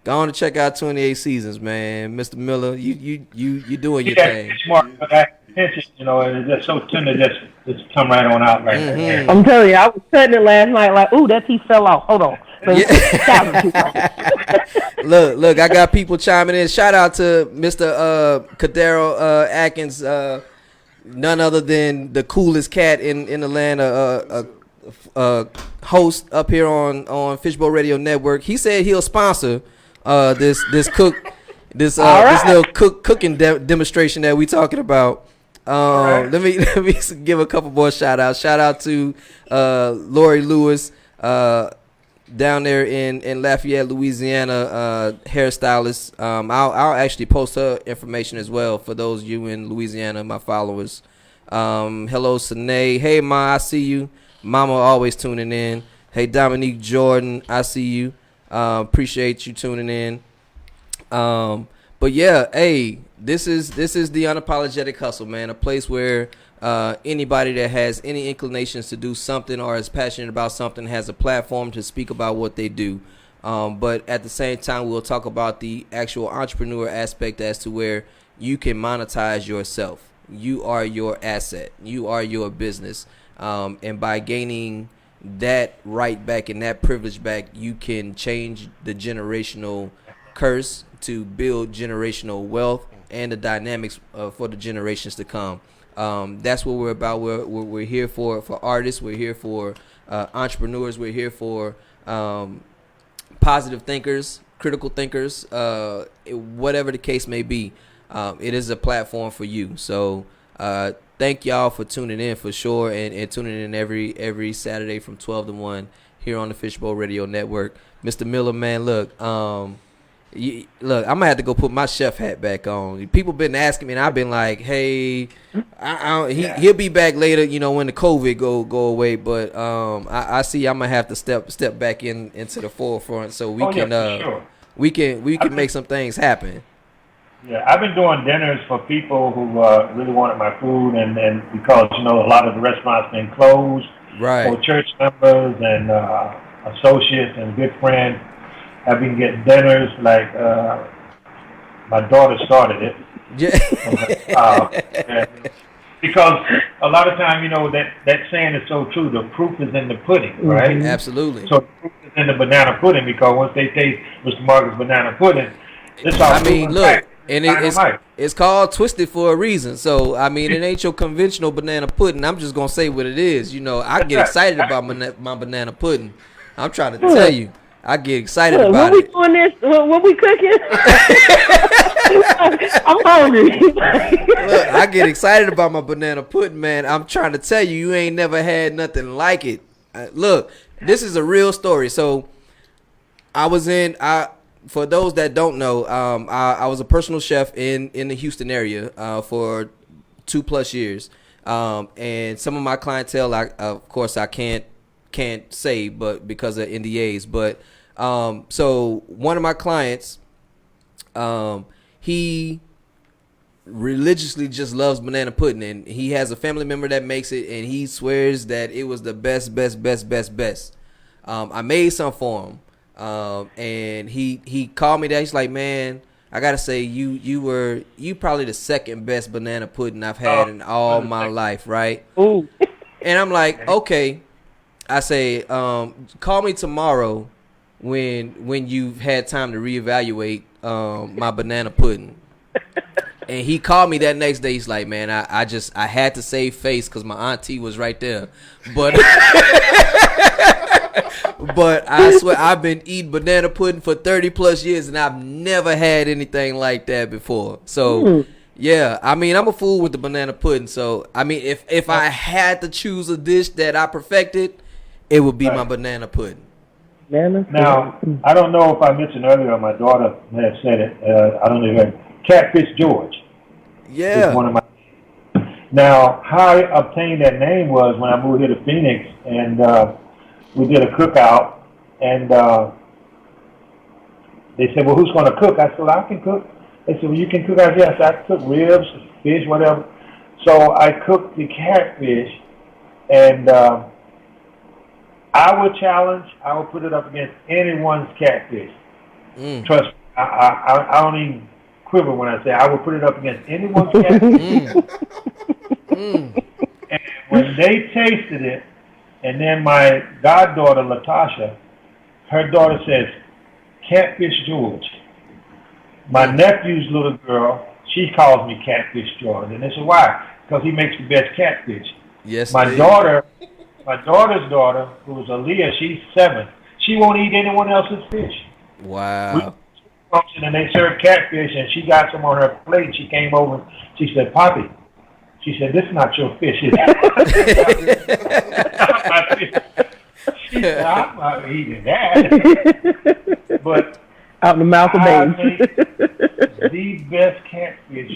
Go on to check out 28 Seasons, man. Mr. Miller, you doing your thing. Yeah, smart. But attention, and it's just so tender, just come right on out right there. I'm telling you, I was cutting it last night like, ooh, that teeth fell off. Hold on. Look, I got people chiming in. Shout out to Mr. Cadero Atkins, none other than the coolest cat in Atlanta, host up here on Fishbowl Radio Network. He said he'll sponsor this little cooking demonstration that we talking about. Let me give a couple more shout outs. Shout out to Lori Lewis down there in Lafayette, Louisiana, hairstylist. I'll actually post her information as well for those of you in Louisiana, my followers. Hello, Sine. Hey, Ma, I see you. Mama always tuning in. Hey, Dominique Jordan, I see you. Appreciate you tuning in. But yeah, hey, this is the Unapologetic Hustle, man. A place where anybody that has any inclinations to do something or is passionate about something has a platform to speak about what they do. But at the same time, we'll talk about the actual entrepreneur aspect as to where you can monetize yourself. You are your asset. You are your business. And by gaining that right back and that privilege back, you can change the generational curse to build generational wealth and the dynamics for the generations to come. That's what we're about. We're here for artists. We're here for entrepreneurs. We're here for positive thinkers, critical thinkers, whatever the case may be. It is a platform for you. So thank y'all for tuning in for sure, and tuning in every Saturday from 12 to 1 here on the Fishbowl Radio Network. Mr. Miller, man, look, I'm gonna have to go put my chef hat back on. People been asking me, and I've been like, hey, he'll be back later, when the COVID go away. But I see I'm gonna have to step back into the forefront so we can make some things happen. Yeah, I've been doing dinners for people who really wanted my food, and because a lot of the restaurants been closed, right? For church members and associates and good friends, I've been getting dinners. Like my daughter started it. Yeah. because a lot of time, that saying is so true. The proof is in the pudding, right? Mm-hmm. Absolutely. So the proof is in the banana pudding, because once they taste Mr. Marcus' banana pudding, it's all I mean, look, fact. and Dynamite. it's called twisted for a reason. So I mean, it ain't your conventional banana pudding. I'm just gonna say what it is. I get excited about my banana pudding. I'm trying to tell you, I get excited Look, about when we it. doing this, what we cooking? I'm hungry. Look, I get excited about my banana pudding, man. I'm trying to tell you, you ain't never had nothing like it. Look, this is a real story. So for those that don't know, I was a personal chef in the Houston area for 2+ years. And some of my clientele, of course, I can't say, but because of NDAs. But so one of my clients, he religiously just loves banana pudding, and he has a family member that makes it, and he swears that it was the best. I made some for him. And he called me that. He's like, man, I gotta say, you probably the second best banana pudding I've had in all my life, right? Ooh. And I'm like, okay. I say, call me tomorrow when you've had time to reevaluate my banana pudding. And he called me that next day. He's like, man, I had to save face because my auntie was right there, but. But I swear, I've been eating banana pudding for 30+ years, and I've never had anything like that before. So, yeah, I mean, I'm a fool with the banana pudding. So, I mean, if I had to choose a dish that I perfected, it would be my banana pudding. Now, I don't know if I mentioned earlier, my daughter had said it. I don't know. Catfish George. Yeah. Is one of my. Now, how I obtained that name was when I moved here to Phoenix, and we did a cookout, and they said, well, who's going to cook? I said, well, I can cook. They said, well, you can cook. I said, yes, I cook ribs, fish, whatever. So I cooked the catfish, and I would put it up against anyone's catfish. Trust me, I don't even quiver when I say I would put it up against anyone's catfish. And when they tasted it, and then my goddaughter, Latasha, her daughter says, Catfish George. My nephew's little girl, she calls me Catfish George. And they said, why? Because he makes the best catfish. Yes, my daughter's daughter, who's Aaliyah, she's 7. She won't eat anyone else's fish. Wow. And they served catfish, and she got some on her plate. She came over, she said, Poppy, she said, this is not your fish, is it? She said, I'm not eating that. But out in the mouth of babes. The best catfish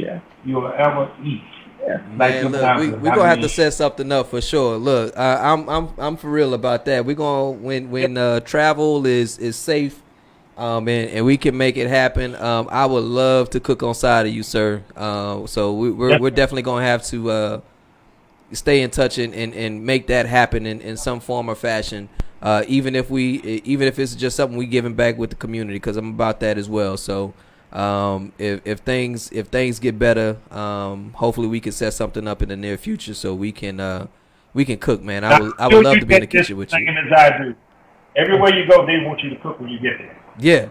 you'll ever eat. Yeah. Man, look, we're gonna have to set something up for sure. Look, I'm for real about that. We're gonna when travel is safe, and we can make it happen. I would love to cook on side of you, sir. So we're definitely gonna have to stay in touch and make that happen in some form or fashion. Even if it's just something we giving back with the community, because I'm about that as well. So if things get better, hopefully we can set something up in the near future so we can cook, man. I would love to be in the kitchen with you. As I do. Everywhere you go, they want you to cook when you get there. Yeah.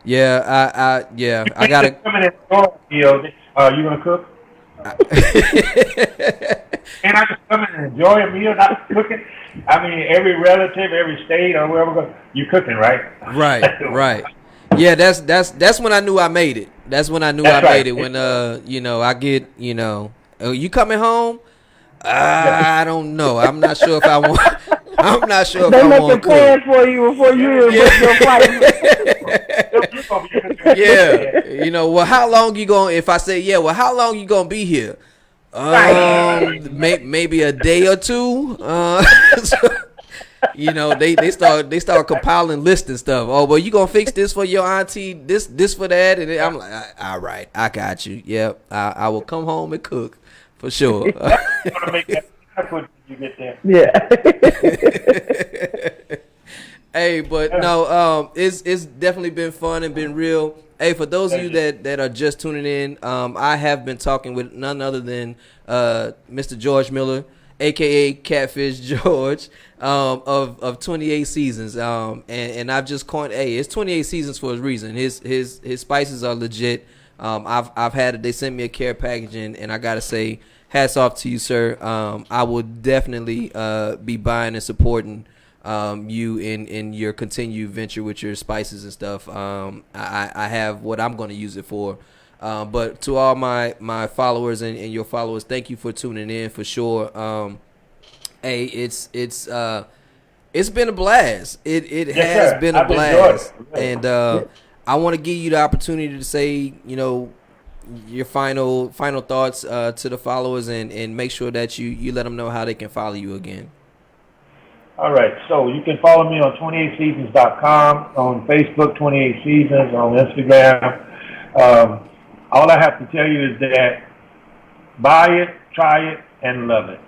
I gotta come in and enjoy a meal. You gonna cook? And I just come in and enjoy a meal, not cooking. I mean, every relative, every state, or wherever you cooking, right? Right. Yeah, that's when I knew I made it. That's when I knew I made it. When I get you coming home? I don't know. I'm not sure if I want. I'm not sure if I want to cook. They make a plan for you before you book your flight. Yeah. Well, how long you going? If I say how long you gonna be here? Maybe a day or two. They start compiling lists and stuff. Oh, well, you gonna fix this for your auntie, this for that, and I'm like, all right, I got you. Yep, I will come home and cook for sure. Make that when you get there. Yeah. Hey, but no, it's definitely been fun and been real. Hey, for those of you that are just tuning in, I have been talking with none other than Mr. George Miller, aka Catfish George, of 28 seasons. And I've just coined, hey, it's 28 seasons for a reason. His spices are legit. I've had it. They sent me a care package, and I gotta say, hats off to you, sir. I will definitely be buying and supporting you in your continued venture with your spices and stuff. I have what I'm going to use it for. But to all my followers and your followers, thank you for tuning in for sure. Hey, it's been a blast. It Yes, has been a blast, and I want to give you the opportunity to say, your final thoughts to the followers, and make sure that you let them know how they can follow you again. All right, so you can follow me on 28seasons.com, on Facebook, 28 Seasons, on Instagram. All I have to tell you is that buy it, try it, and love it.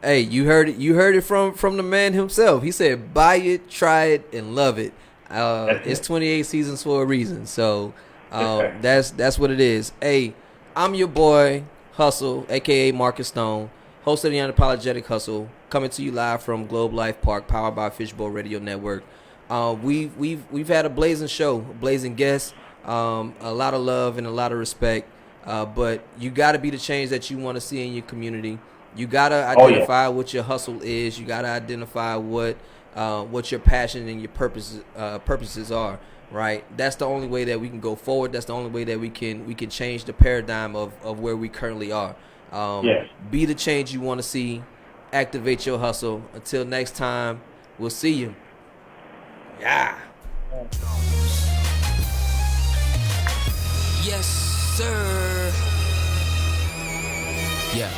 Hey, you heard it from the man himself. He said, buy it, try it, and love it. It's 28 seasons for a reason. So that's what it is. Hey, I'm your boy, Hustle, a.k.a. Marcus Stone, host of the Unapologetic Hustle, coming to you live from Globe Life Park, powered by Fishbowl Radio Network. We've had a blazing show, a blazing guest, a lot of love and a lot of respect. But you got to be the change that you want to see in your community. You got to identify what your hustle is. You got to identify what your passion and your purposes are. Right. That's the only way that we can go forward. That's the only way that we can change the paradigm of where we currently are. Yes. Be the change you want to see. Activate your hustle. Until next time, we'll see you. Yeah. Yes, sir. Yeah.